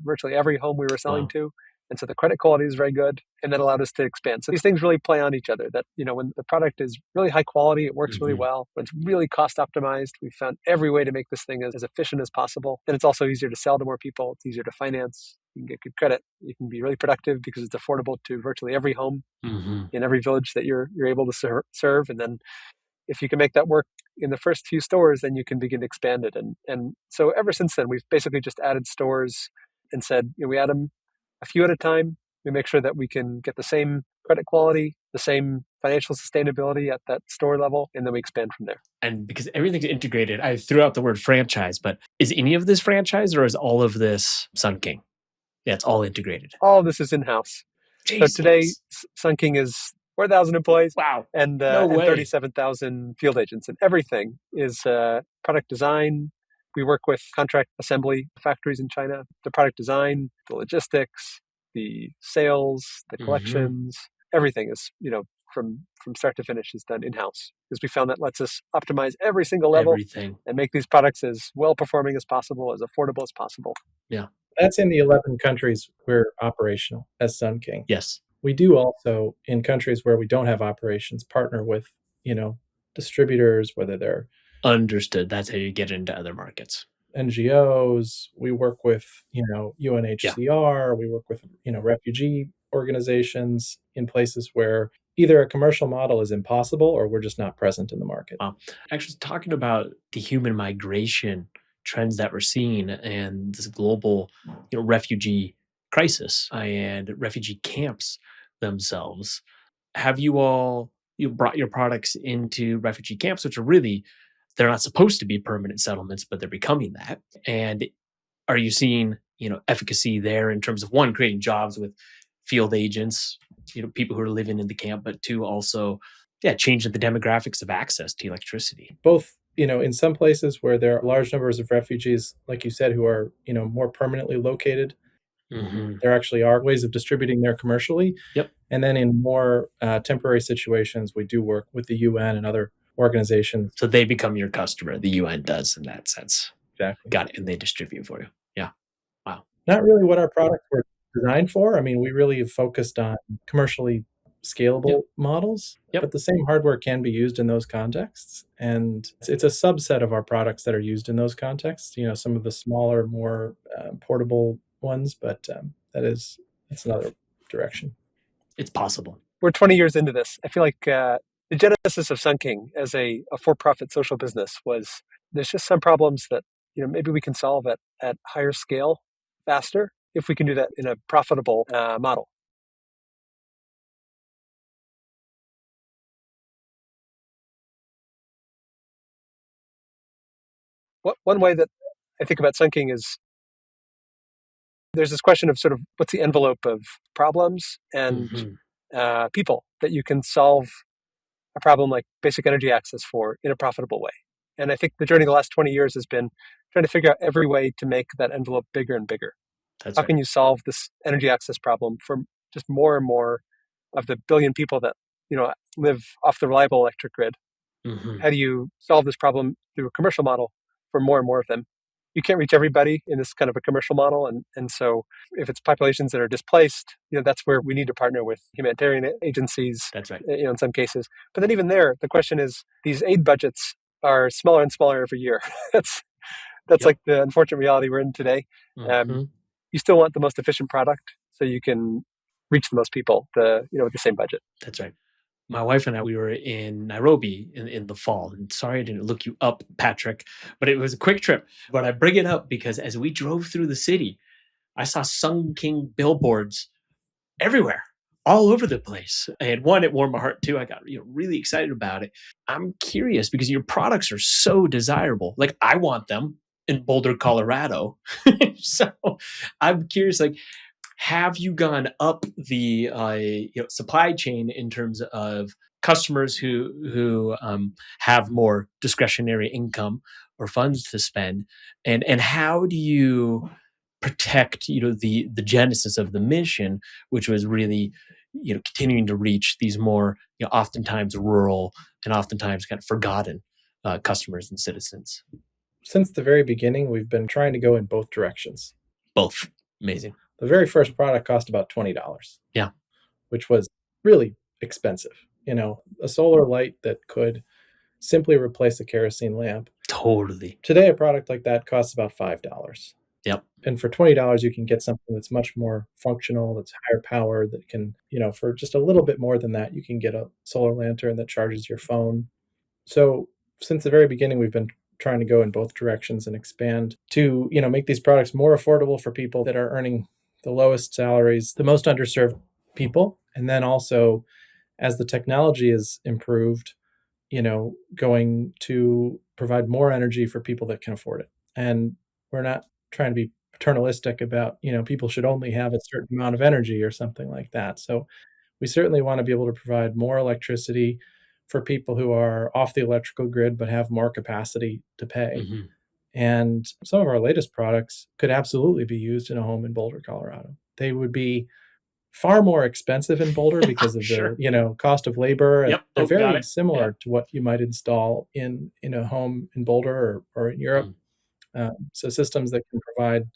virtually every home we were selling to. And so the credit quality is very good, and that allowed us to expand. So these things really play on each other, that, when the product is really high quality, it works really well. When it's really cost optimized, we found every way to make this thing as efficient as possible. And it's also easier to sell to more people. It's easier to finance. You can get good credit. You can be really productive because it's affordable to virtually every home in every village that you're able to serve. And then if you can make that work in the first few stores, then you can begin to expand it. And so ever since then, we've basically just added stores and said, we add them a few at a time. We make sure that we can get the same credit quality, the same financial sustainability at that store level, and then we expand from there. And because everything's integrated, I threw out the word franchise, but is any of this franchise or is all of this Sun King? Yeah, it's all integrated. All of this is in-house. So today, Sun King is 4,000 employees. Wow. And 37,000 field agents. And everything is product design. We work with contract assembly factories in China. The product design, the logistics, the sales, the collections, everything is, from start to finish is done in-house, because we found that lets us optimize every single level and make these products as well-performing as possible, as affordable as possible. Yeah. That's in the 11 countries we're operational as Sun King. Yes. We do also, in countries where we don't have operations, partner with, distributors, whether they're understood. That's how you get into other markets. NGOs. We work with, UNHCR. We work with, refugee organizations in places where either a commercial model is impossible or we're just not present in the market. Wow. Actually, talking about the human migration trends that we're seeing and this global, refugee crisis and refugee camps themselves, have you all brought your products into refugee camps, which are really, they're not supposed to be permanent settlements, but they're becoming that? And are you seeing, efficacy there in terms of, one, creating jobs with field agents, people who are living in the camp, but two, also, changing the demographics of access to electricity? Both, in some places where there are large numbers of refugees, like you said, who are, more permanently located, There actually are ways of distributing there commercially. Yep. And then in more temporary situations, we do work with the UN and other organizations. So they become your customer. The UN does in that sense. Exactly. Got it. And they distribute for you. Yeah. Wow. Not really what our products were designed for. I mean, we really have focused on commercially scalable models, but the same hardware can be used in those contexts. And it's a subset of our products that are used in those contexts, some of the smaller, more portable ones, but that's another direction. It's possible. We're 20 years into this. I feel like the genesis of Sun King as a for-profit social business was there's just some problems that maybe we can solve at higher scale faster if we can do that in a profitable model. One way that I think about Sun King is there's this question of sort of what's the envelope of problems and people that you can solve a problem like basic energy access for in a profitable way. And I think the journey of the last 20 years has been trying to figure out every way to make that envelope bigger and bigger. How can you solve this energy access problem for just more and more of the billion people that live off the reliable electric grid? How do you solve this problem through a commercial model for more and more of them? You can't reach everybody in this kind of a commercial model. And so if it's populations that are displaced, that's where we need to partner with humanitarian agencies. That's right. In some cases. But then even there, the question is these aid budgets are smaller and smaller every year. That's like the unfortunate reality we're in today. You still want the most efficient product so you can reach the most people with the same budget. That's right. My wife and I, we were in Nairobi in the fall. And sorry I didn't look you up, Patrick, but it was a quick trip. But I bring it up because as we drove through the city, I saw Sun King billboards everywhere, all over the place. And one, it warmed my heart too. I got really excited about it. I'm curious because your products are so desirable. Like I want them in Boulder, Colorado. So I'm curious, have you gone up the supply chain in terms of customers who have more discretionary income or funds to spend, and how do you protect the genesis of the mission, which was really continuing to reach these more oftentimes rural and oftentimes kind of forgotten customers and citizens? Since the very beginning, we've been trying to go in both directions. Both. Amazing. The very first product cost about $20. Yeah. Which was really expensive. A solar light that could simply replace a kerosene lamp. Totally. Today, a product like that costs about $5. Yep. And for $20, you can get something that's much more functional, that's higher powered, that can, for just a little bit more than that, you can get a solar lantern that charges your phone. So since the very beginning, we've been trying to go in both directions and expand to, make these products more affordable for people that are earning the lowest salaries, the most underserved people. And then also, as the technology is improved, going to provide more energy for people that can afford it. And we're not trying to be paternalistic about, people should only have a certain amount of energy or something like that. So we certainly want to be able to provide more electricity for people who are off the electrical grid but have more capacity to pay. And some of our latest products could absolutely be used in a home in Boulder, Colorado. They would be far more expensive in Boulder because of the cost of labor. Yep. They're very similar to what you might install in a home in Boulder or in Europe. So systems that can provide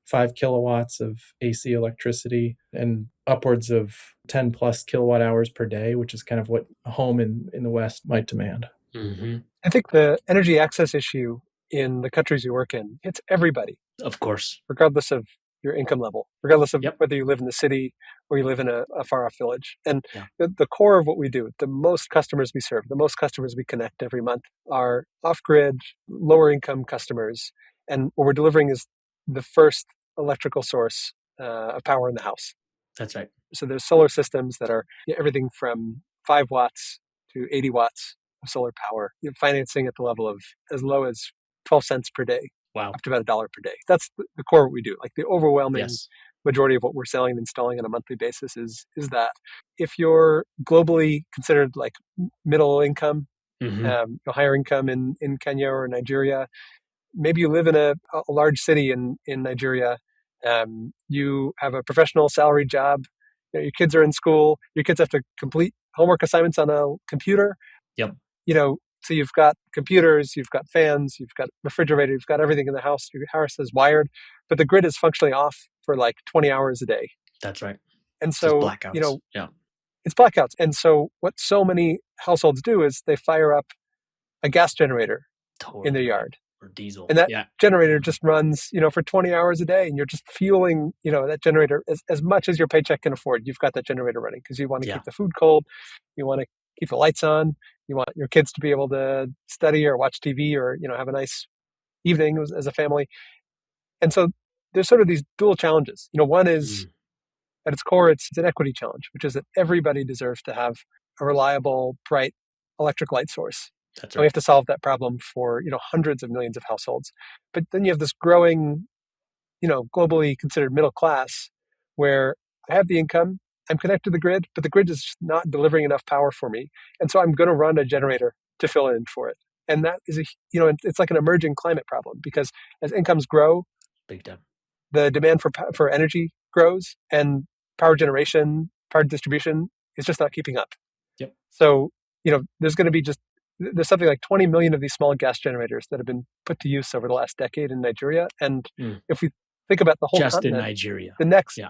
5 kilowatts of AC electricity and upwards of 10 plus kilowatt hours per day, which is kind of what a home in the West might demand. I think the energy access issue in the countries you work in, it's everybody. Of course. Regardless of your income level, regardless of whether you live in the city or you live in a far-off village. And the core of what we do, the most customers we serve, the most customers we connect every month are off-grid, lower-income customers. And what we're delivering is the first electrical source of power in the house. That's right. So there's solar systems that are everything from 5 watts to 80 watts of solar power, financing at the level of as low as 12 cents per day. Wow. Up to about $1 per day. That's the core of what we do. Like the overwhelming majority of what we're selling and installing on a monthly basis is that. If you're globally considered like middle income, higher income in Kenya or Nigeria, maybe you live in a large city in Nigeria You have a professional salary job. Your kids are in school. Your kids have to complete homework assignments on a computer. Yep. So you've got computers, you've got fans, you've got refrigerator, you've got everything in the house. Your house is wired, but the grid is functionally off for like 20 hours a day. That's right. And Just so, blackouts. Yeah. it's blackouts. And so what so many households do is they fire up a gas generator Totally. in their yard. Or diesel. And that generator just runs, for 20 hours a day, and you're just fueling, that generator as much as your paycheck can afford. You've got that generator running because you want to keep the food cold. You want to keep the lights on. You want your kids to be able to study or watch TV or, have a nice evening as a family. And so there's sort of these dual challenges. One is at its core, it's an equity challenge, which is that everybody deserves to have a reliable, bright electric light source. That's right. And we have to solve that problem for, hundreds of millions of households. But then you have this growing, globally considered middle class where I have the income, I'm connected to the grid, but the grid is not delivering enough power for me. And so I'm going to run a generator to fill in for it. And that is it's like an emerging climate problem because as incomes grow, big time, the demand for energy grows and power generation, power distribution is just not keeping up. Yep. So, there's going to be there's something like 20 million of these small gas generators that have been put to use over the last decade in Nigeria. And if we think about the whole continent, in Nigeria,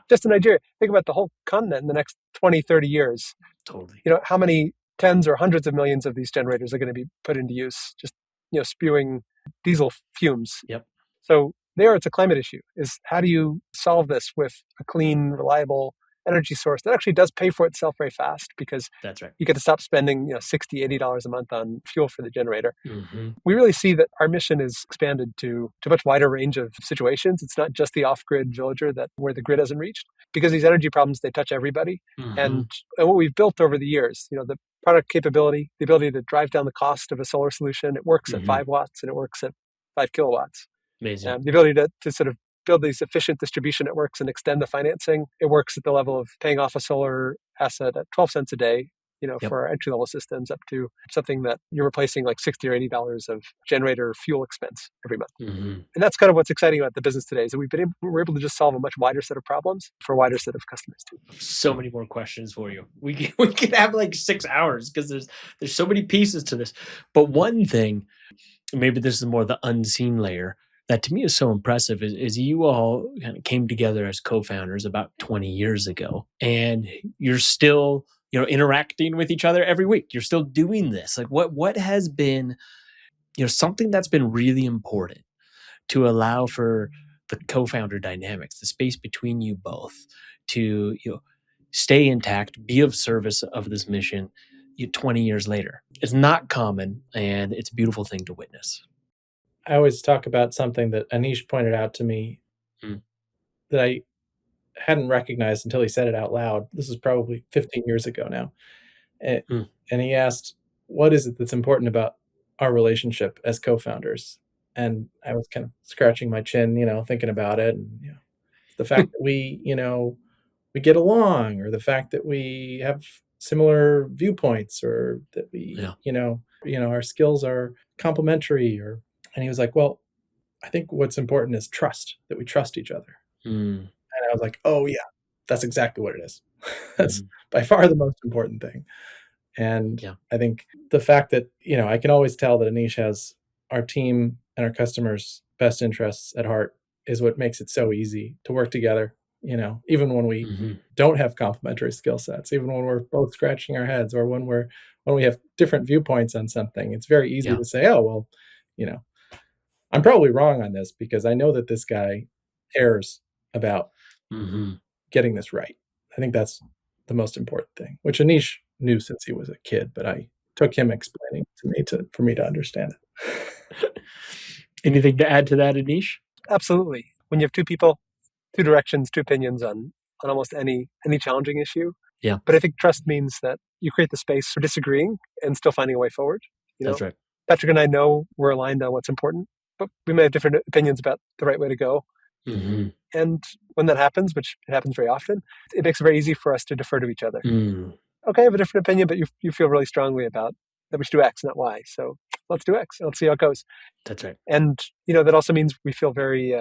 just in Nigeria, think about the whole continent in the next 20, 30 years. Totally. How many tens or hundreds of millions of these generators are going to be put into use, just, spewing diesel fumes. Yep. So it's a climate issue, is how do you solve this with a clean, reliable energy source that actually does pay for itself very fast because that's right. You get to stop spending $60, $80 a month on fuel for the generator. Mm-hmm. We really see that our mission is expanded to a much wider range of situations. It's not just the off-grid villager where the grid hasn't reached, because these energy problems, they touch everybody. Mm-hmm. And what we've built over the years, the product capability, the ability to drive down the cost of a solar solution, it works at 5 watts and it works at 5 kilowatts. Amazing. The ability to sort of build these efficient distribution networks and extend the financing. It works at the level of paying off a solar asset at 12 cents a day, for our entry-level systems, up to something that you're replacing like $60 or $80 of generator fuel expense every month. Mm-hmm. And that's kind of what's exciting about the business today, is that we're able to just solve a much wider set of problems for a wider set of customers too. So many more questions for you. We could have like 6 hours because there's so many pieces to this. But one thing, maybe this is more the unseen layer, that to me is so impressive is you all kind of came together as co-founders about 20 years ago, and you're still, interacting with each other every week. You're still doing this. Like what has been, something that's been really important to allow for the co-founder dynamics, the space between you both to, stay intact, be of service of this mission 20 years later. It's not common, and it's a beautiful thing to witness. I always talk about something that Anish pointed out to me that I hadn't recognized until he said it out loud. This is probably 15 years ago now. And he asked, what is it that's important about our relationship as co-founders? And I was kind of scratching my chin, thinking about it. And the fact that we get along, or the fact that we have similar viewpoints, or that we, our skills are complementary, and he was like, well, I think what's important is trust, that we trust each other. And I was like, oh yeah, that's exactly what it is. That's by far the most important thing. And I think the fact that, I can always tell that Anish has our team and our customers' best interests at heart is what makes it so easy to work together. Even when we don't have complementary skill sets, even when we're both scratching our heads, or when we have different viewpoints on something, it's very easy to say, oh, well, I'm probably wrong on this because I know that this guy cares about getting this right. I think that's the most important thing, which Anish knew since he was a kid, but I took him explaining to me for me to understand it. Anything to add to that, Anish? Absolutely. When you have two people, two directions, two opinions on almost any challenging issue. Yeah. But I think trust means that you create the space for disagreeing and still finding a way forward. That's right. Patrick and I know we're aligned on what's important, but we may have different opinions about the right way to go. And when that happens, which it happens very often, it makes it very easy for us to defer to each other. Okay, I have a different opinion, but you feel really strongly about that we should do X, not Y. So let's do X. Let's see how it goes. That's right. And, that also means we feel very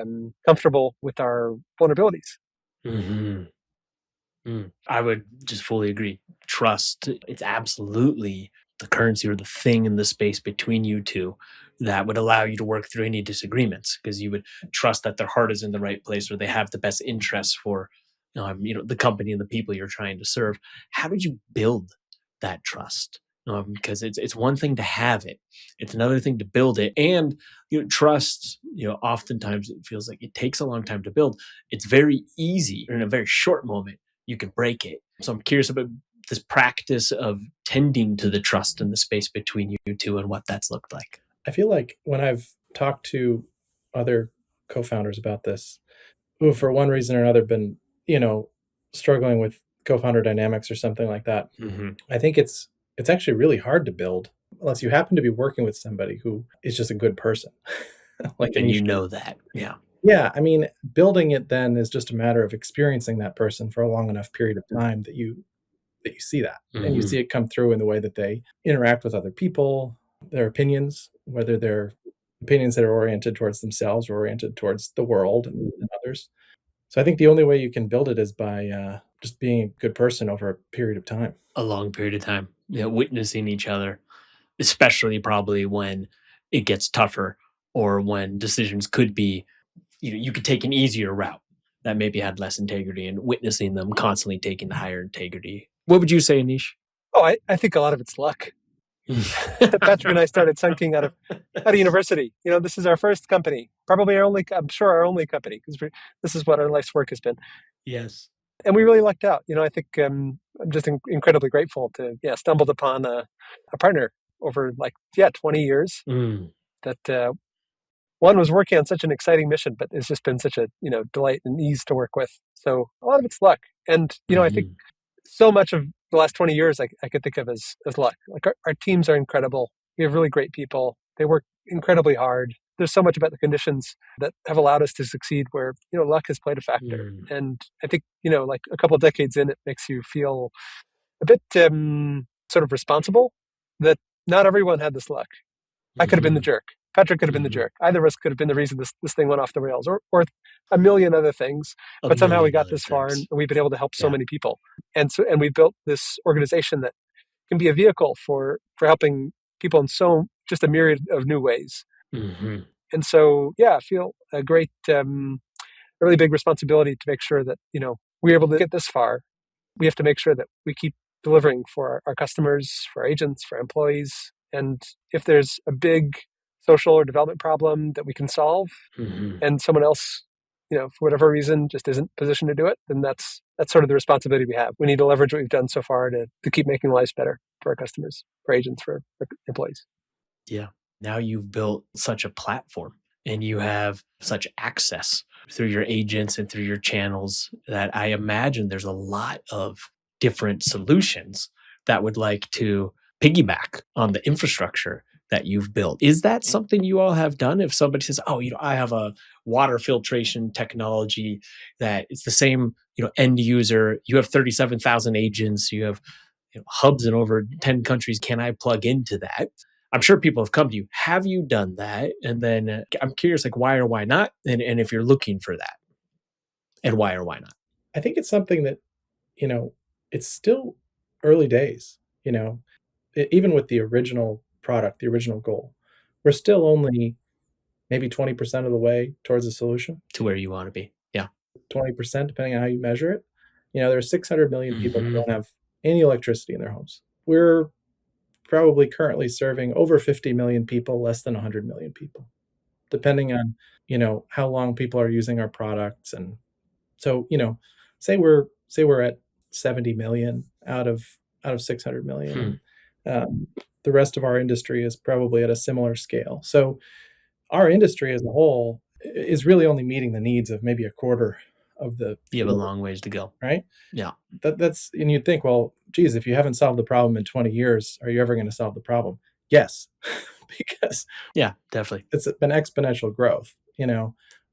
comfortable with our vulnerabilities. Mm-hmm. I would just fully agree. Trust, it's absolutely the currency or the thing in the space between you two that would allow you to work through any disagreements, because you would trust that their heart is in the right place, or they have the best interests for the company and the people you're trying to serve. How did you build that trust? Because it's one thing to have it, it's another thing to build it. And trust, oftentimes it feels like it takes a long time to build. It's very easy in a very short moment you can break it. So I'm curious about this practice of tending to the trust in the space between you two and what that's looked like. I feel like when I've talked to other co-founders about this, who for one reason or another been, struggling with co-founder dynamics or something like that, I think it's actually really hard to build unless you happen to be working with somebody who is just a good person. And that. Yeah. Yeah. I mean, building it then is just a matter of experiencing that person for a long enough period of time that you see that. And you see it come through in the way that they interact with other people, their opinions, whether they're opinions that are oriented towards themselves or oriented towards the world and others. So I think the only way you can build it is by just being a good person over a period of time. A long period of time, witnessing each other, especially probably when it gets tougher or when decisions could be, you could take an easier route that maybe had less integrity, and witnessing them constantly taking the higher integrity. What would you say, Anish? Oh, I think a lot of it's luck. Patrick and I started Sunking out of university. This is our first company, probably our only company, because this is what our life's work has been. Yes. And we really lucked out. I think I'm just incredibly grateful to stumbled upon a partner over 20 years that one was working on such an exciting mission, but it's just been such a delight and ease to work with. So a lot of it's luck, and I think so much of the last 20 years I could think of as luck. Like our teams are incredible. We have really great people. They work incredibly hard. There's so much about the conditions that have allowed us to succeed where, luck has played a factor. And I think, like a couple of decades in, it makes you feel a bit sort of responsible that not everyone had this luck. I could have been the jerk. Patrick could have been the jerk. Either of us could have been the reason this thing went off the rails, or a million other things. But somehow we got this far, and we've been able to help so many people. And we built this organization that can be a vehicle for helping people in just a myriad of new ways. And so, I feel a great, really big responsibility to make sure that, we're able to get this far. We have to make sure that we keep delivering for our customers, for our agents, for our employees. And if there's a big social or development problem that we can solve, and someone else, for whatever reason, just isn't positioned to do it, then that's sort of the responsibility we have. We need to leverage what we've done so far to keep making lives better for our customers, for agents, for employees. Yeah. Now you've built such a platform, and you have such access through your agents and through your channels that I imagine there's a lot of different solutions that would like to piggyback on the infrastructure that you've built. Is that something you all have done? If somebody says, "Oh, I have a water filtration technology that it's the same, end user. You have 37,000 agents. You have hubs in over 10 countries. Can I plug into that?" I'm sure people have come to you. Have you done that? And then I'm curious, why or why not? And if you're looking for that, and why or why not? I think it's something that, it's still early days, even with the original product, the original goal, we're still only maybe 20% of the way towards a solution. To where you want to be. Yeah. 20%, depending on how you measure it. There are 600 million people who don't have any electricity in their homes. We're probably currently serving over 50 million people, less than 100 million people, depending on, how long people are using our products. And so, say we're at 70 million out of 600 million. The rest of our industry is probably at a similar scale. So our industry as a whole is really only meeting the needs of maybe a quarter of the. You have a long ways to go. Right? Yeah. That's, and you'd think, well, geez, if you haven't solved the problem in 20 years, are you ever going to solve the problem? Yes, because definitely. It's been exponential growth,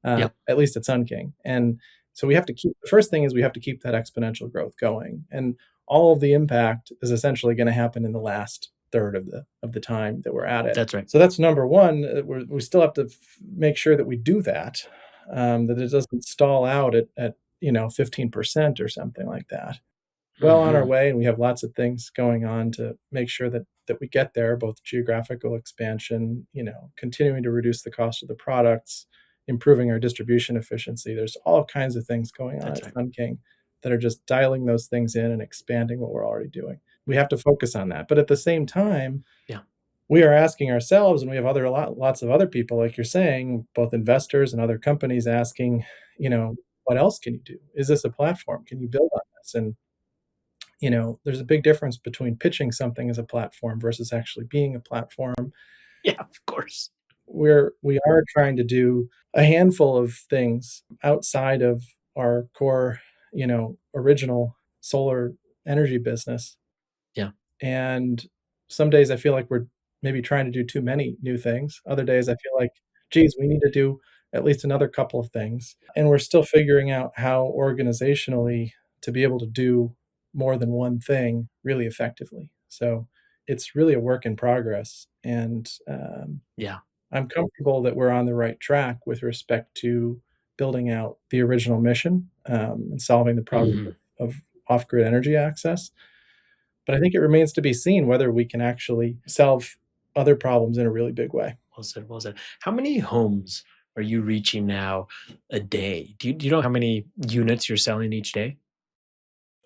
at least at Sun King. And so the first thing is we have to keep that exponential growth going. And all of the impact is essentially going to happen in the last third of the time that we're at it. That's right. So that's number one. We still have to make sure that we do that, that it doesn't stall out at 15% or something like that. Well on our Hmm. way, and we have lots of things going on to make sure that we get there, both geographical expansion, continuing to reduce the cost of the products, improving our distribution efficiency. There's all kinds of things going on That's at right. Sun King that are just dialing those things in and expanding what we're already doing. We have to focus on that. But at the same time, Yeah. we are asking ourselves, and we have lots of other people, like you're saying, both investors and other companies asking, what else can you do? Is this a platform? Can you build on this? And there's a big difference between pitching something as a platform versus actually being a platform. Yeah, of course. We are trying to do a handful of things outside of our core, original solar energy business. Yeah. And some days I feel like we're maybe trying to do too many new things. Other days I feel like, geez, we need to do at least another couple of things. And we're still figuring out how organizationally to be able to do more than one thing really effectively. So it's really a work in progress. And Yeah. I'm comfortable that we're on the right track with respect to building out the original mission, and solving the problem Hmm. of off grid energy access. But I think it remains to be seen whether we can actually solve other problems in a really big way. Well said. Well said. How many homes are you reaching now a day? Do you know how many units you're selling each day?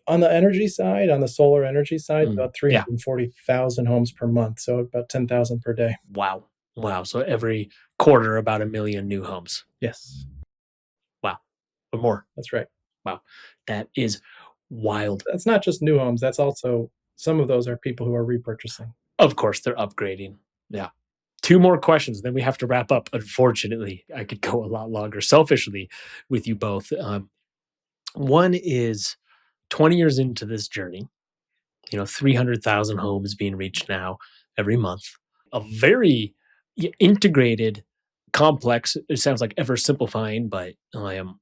On the energy side, on the solar energy side, Mm. about Yeah. 340,000 homes per month, so about 10,000 per day. Wow. Wow. So every quarter, about a million new homes. Yes, Wow. Or more. that's right. Wow. That is wild. That's not just new homes, that's also some of those are people who are repurchasing. Of course, they're upgrading. Yeah. Two more questions, then we have to wrap up. Unfortunately, I could go a lot longer selfishly with you both. One is 20 years into this journey, 300,000 homes being reached now every month, a very integrated, complex, it sounds like ever simplifying, but I am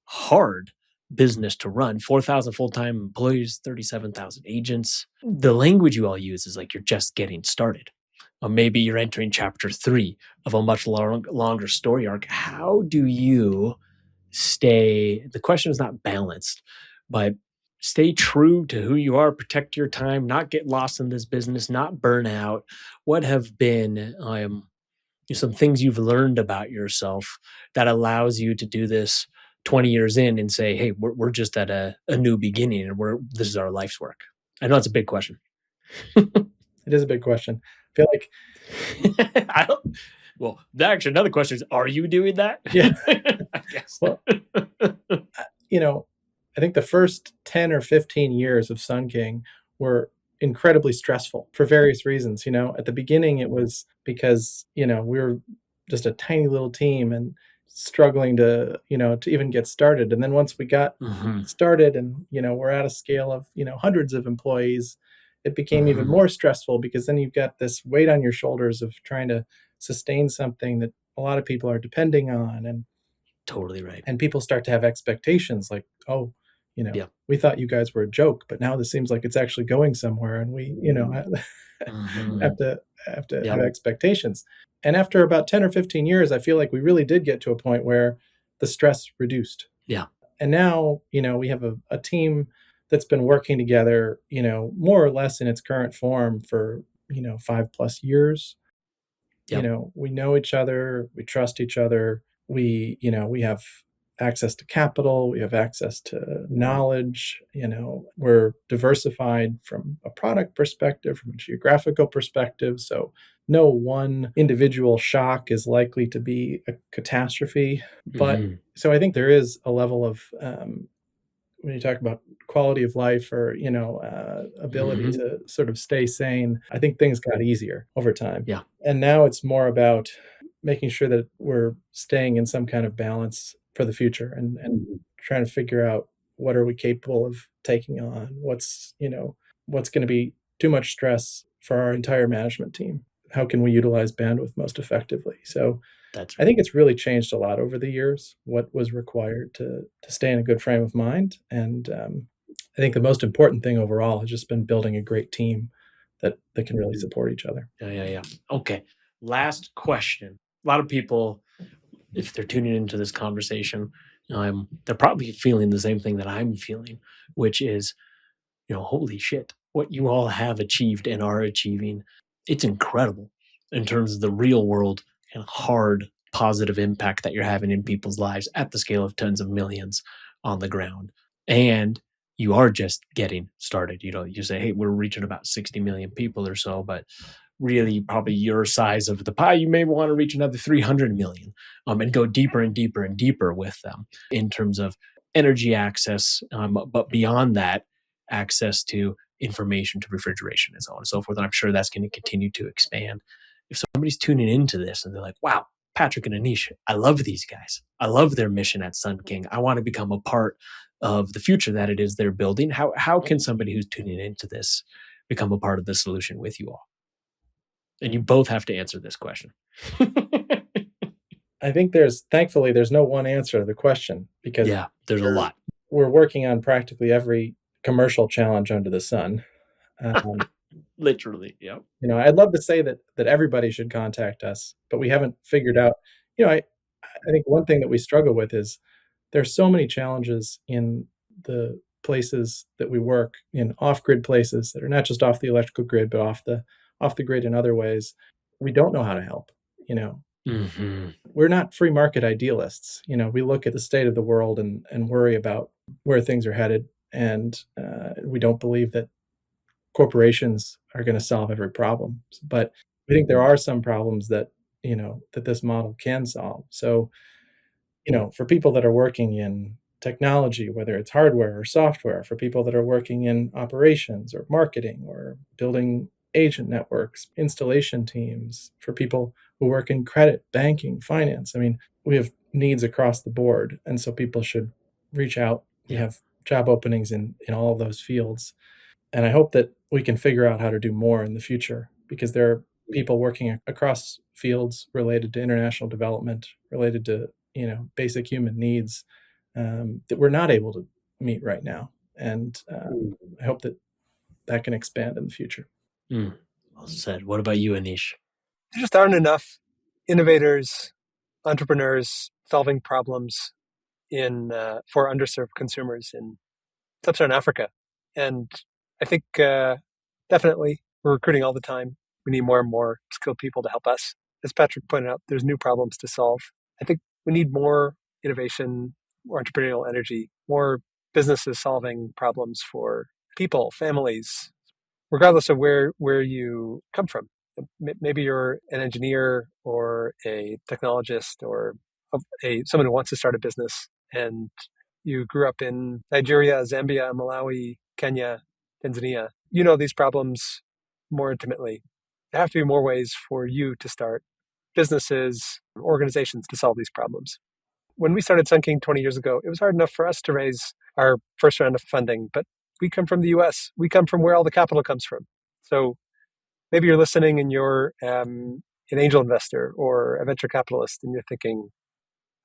hard business to run. 4,000 full-time employees, 37,000 agents. The language you all use is like you're just getting started. Or maybe you're entering chapter 3 of a much longer story arc. How do you stay, the question is not balanced, but stay true to who you are, protect your time, not get lost in this business, not burn out? What have been some things you've learned about yourself that allows you to do this 20 years in and say, hey, we're just at a new beginning and this is our life's work? I know it's a big question. It is a big question. I feel like I don't, well, actually, another question is, are you doing that? yeah, I guess. well, you know, I think the first 10 or 15 years of Sun King were incredibly stressful for various reasons. At the beginning, it was because, we were just a tiny little team and struggling to even get started. And then once we got Hmm. started and, we're at a scale of, hundreds of employees, it became even Hmm. more stressful because then you've got this weight on your shoulders of trying to sustain something that a lot of people are depending on. Totally right. And people start to have expectations like, oh, Yeah. we thought you guys were a joke, but now this seems like it's actually going somewhere, and we, Hmm. have to have Yep. expectations. And after about 10 or 15 years, I feel like we really did get to a point where the stress reduced. Yeah. And now, we have a team that's been working together, more or less in its current form for, 5+ years. Yep. We know each other, we trust each other, we have access to capital, we have access to knowledge, we're diversified from a product perspective, from a geographical perspective. So no one individual shock is likely to be a catastrophe. But Hmm. so I think there is a level of, when you talk about quality of life or ability Hmm. to sort of stay sane, I think things got easier over time. Yeah. And now it's more about making sure that we're staying in some kind of balance for the future, and trying to figure out what are we capable of taking on, what's going to be too much stress for our entire management team, how can we utilize bandwidth most effectively. So That's I right. think it's really changed a lot over the years, what was required to stay in a good frame of mind. And I think the most important thing overall has just been building a great team that can really support each other. Yeah. Okay. Last question. A lot of people, if they're tuning into this conversation, they're probably feeling the same thing that I'm feeling, which is, holy shit, what you all have achieved and are achieving. It's incredible in terms of the real world and hard positive impact that you're having in people's lives at the scale of tens of millions on the ground. And you are just getting started. You say, hey, we're reaching about 60 million people or so, but really probably your size of the pie, you may want to reach another 300 million and go deeper and deeper and deeper with them in terms of energy access. But beyond that, access to information, to refrigeration, and so on and so forth. And I'm sure that's going to continue to expand. If somebody's tuning into this and they're like, wow, Patrick and Anish, I love these guys. I love their mission at Sun King. I want to become a part of the future that it is they're building. How can somebody who's tuning into this become a part of the solution with you all? And you both have to answer this question. I think thankfully there's no one answer to the question, because there's a lot. We're working on practically every commercial challenge under the sun. Literally, yeah. I'd love to say that everybody should contact us, but we haven't figured out. I think one thing that we struggle with is there's so many challenges in the places that we work in, off-grid places that are not just off the electrical grid, but off the grid in other ways. We don't know how to help. Mm-hmm. We're not free market idealists. We look at the state of the world and worry about where things are headed, and we don't believe that corporations are going to solve every problem. But we think there are some problems that that this model can solve. So, for people that are working in technology, whether it's hardware or software, for people that are working in operations or marketing or building agent networks, installation teams, for people who work in credit, banking, finance. I mean, we have needs across the board. And so people should reach out. We have job openings in all of those fields. And I hope that we can figure out how to do more in the future, because there are people working across fields related to international development, related to, basic human needs that we're not able to meet right now. And I hope that can expand in the future. Well said. What about you, Anish? There just aren't enough innovators, entrepreneurs solving problems for underserved consumers in sub-Saharan Africa. And I think definitely we're recruiting all the time. We need more and more skilled people to help us. As Patrick pointed out, there's new problems to solve. I think we need more innovation, more entrepreneurial energy, more businesses solving problems for people, families, regardless of where you come from. Maybe you're an engineer or a technologist or someone who wants to start a business, and you grew up in Nigeria, Zambia, Malawi, Kenya, Tanzania. You know these problems more intimately. There have to be more ways for you to start businesses, organizations to solve these problems. When we started Sun King 20 years ago, it was hard enough for us to raise our first round of funding, but we come from the US. We come from where all the capital comes from. So maybe you're listening and you're an angel investor or a venture capitalist, and you're thinking,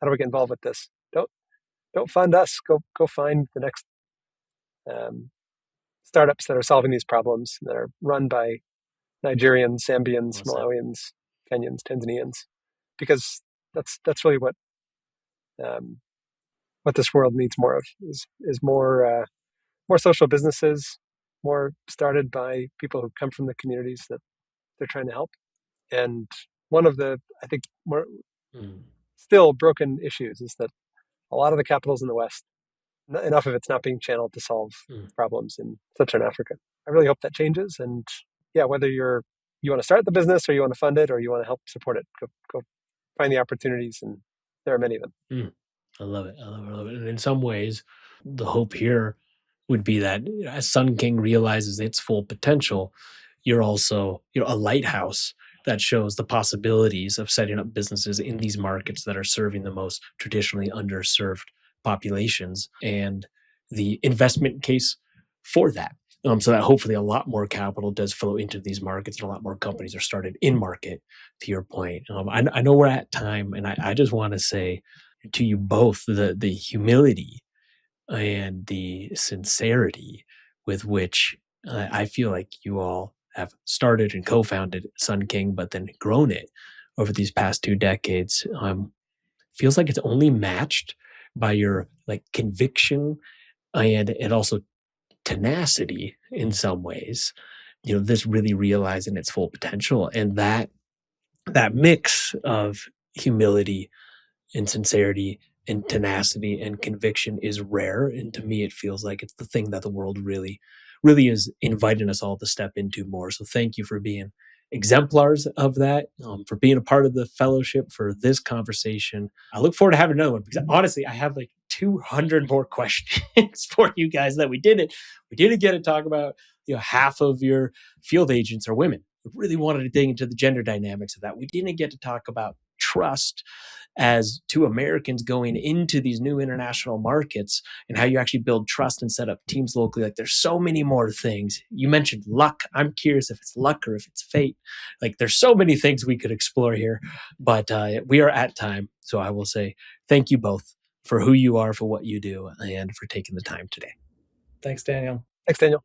how do we get involved with this? Don't fund us. Go find the next startups that are solving these problems, that are run by Nigerians, Zambians, Malawians, Kenyans, Tanzanians, because that's really what this world needs more of is more social businesses, more started by people who come from the communities that they're trying to help. And one of the, I think, more still broken issues is that a lot of the capital's in the West. Enough of it's not being channeled to solve problems in sub-Saharan Africa. I really hope that changes. And whether you want to start the business or you want to fund it or you want to help support it, go find the opportunities, and there are many of them. I love it. And in some ways, the hope here would be that as Sun King realizes its full potential, you're also a lighthouse that shows the possibilities of setting up businesses in these markets that are serving the most traditionally underserved populations, and the investment case for that. So that hopefully a lot more capital does flow into these markets and a lot more companies are started in market, to your point. I know we're at time, and I just want to say to you both the humility and the sincerity with which I feel like you all have started and co-founded Sun King, but then grown it over these past 2 decades, feels like it's only matched by your like conviction and also tenacity in some ways. This really realizing its full potential, and that mix of humility and sincerity and tenacity and conviction is rare. And to me, it feels like it's the thing that the world really, really is inviting us all to step into more. So thank you for being exemplars of that, for being a part of the fellowship, for this conversation. I look forward to having another one because honestly, I have like 200 more questions for you guys that we didn't get to talk about. Half of your field agents are women. I really wanted to dig into the gender dynamics of that. We didn't get to talk about trust as two Americans going into these new international markets and how you actually build trust and set up teams locally. Like there's so many more things. You mentioned luck. I'm curious if it's luck or if it's fate. Like there's so many things we could explore here, but we are at time. So I will say thank you both for who you are, for what you do, and for taking the time today. Thanks, Daniel. Thanks, Daniel.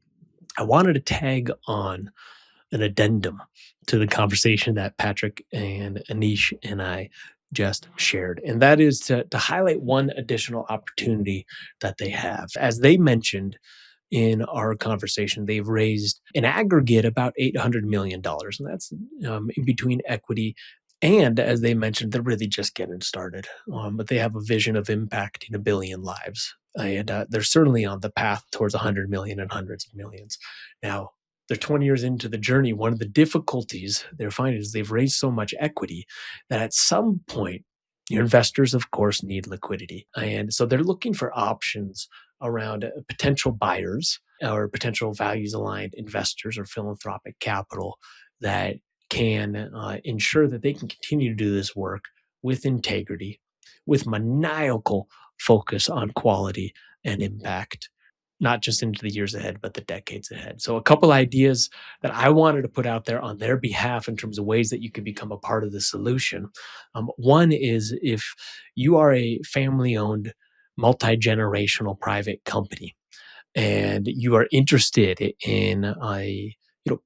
I wanted to tag on an addendum to the conversation that Patrick and Anish and I just shared, and that is to highlight one additional opportunity that they have. As they mentioned in our conversation, they've raised an aggregate about $800 million, and that's in between equity. And as they mentioned, they're really just getting started, but they have a vision of impacting 1 billion lives. And they're certainly on the path towards 100 million and hundreds of millions. Now, they're 20 years into the journey. One of the difficulties they're finding is they've raised so much equity that at some point, your investors, of course, need liquidity. And so they're looking for options around potential buyers or potential values aligned investors or philanthropic capital that can ensure that they can continue to do this work with integrity, with maniacal focus on quality and impact, not just into the years ahead, but the decades ahead. So a couple ideas that I wanted to put out there on their behalf in terms of ways that you can become a part of the solution. One is if you are a family-owned, multi-generational private company, and you are interested in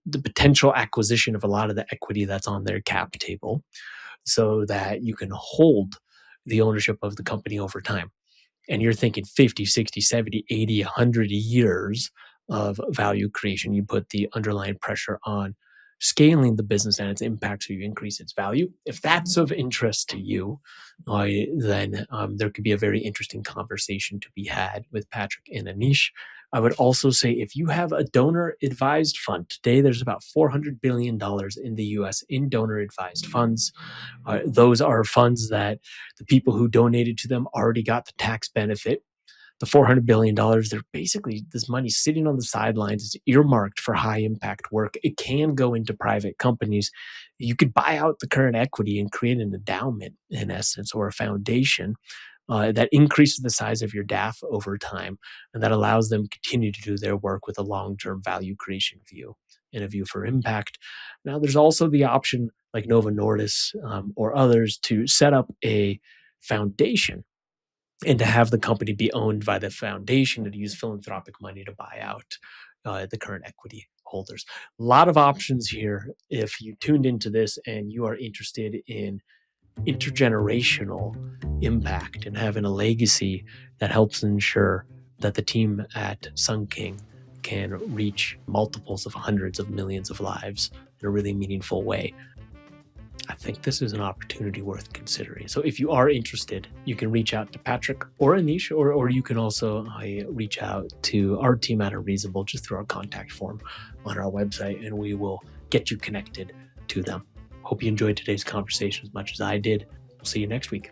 the potential acquisition of a lot of the equity that's on their cap table so that you can hold the ownership of the company over time. And you're thinking 50, 60, 70, 80, 100 years of value creation. You put the underlying pressure on scaling the business and its impact so you increase its value. If that's of interest to you, then there could be a very interesting conversation to be had with Patrick and Anish. I would also say if you have a donor-advised fund, today there's about $400 billion in the US in donor-advised funds. Those are funds that the people who donated to them already got the tax benefit. The $400 billion, they're basically, this money sitting on the sidelines is earmarked for high impact work. It can go into private companies. You could buy out the current equity and create an endowment, in essence, or a foundation that increases the size of your DAF over time, and that allows them to continue to do their work with a long-term value creation view and a view for impact. Now, there's also the option, like Nova Nordis or others, to set up a foundation and to have the company be owned by the foundation and to use philanthropic money to buy out the current equity holders. A lot of options here if you tuned into this and you are interested in intergenerational impact and having a legacy that helps ensure that the team at Sun King can reach multiples of hundreds of millions of lives in a really meaningful way. I think this is an opportunity worth considering. So if you are interested, you can reach out to Patrick or Anish, or you can also reach out to our team at Unreasonable just through our contact form on our website, and we will get you connected to them. Hope you enjoyed today's conversation as much as I did. We'll see you next week.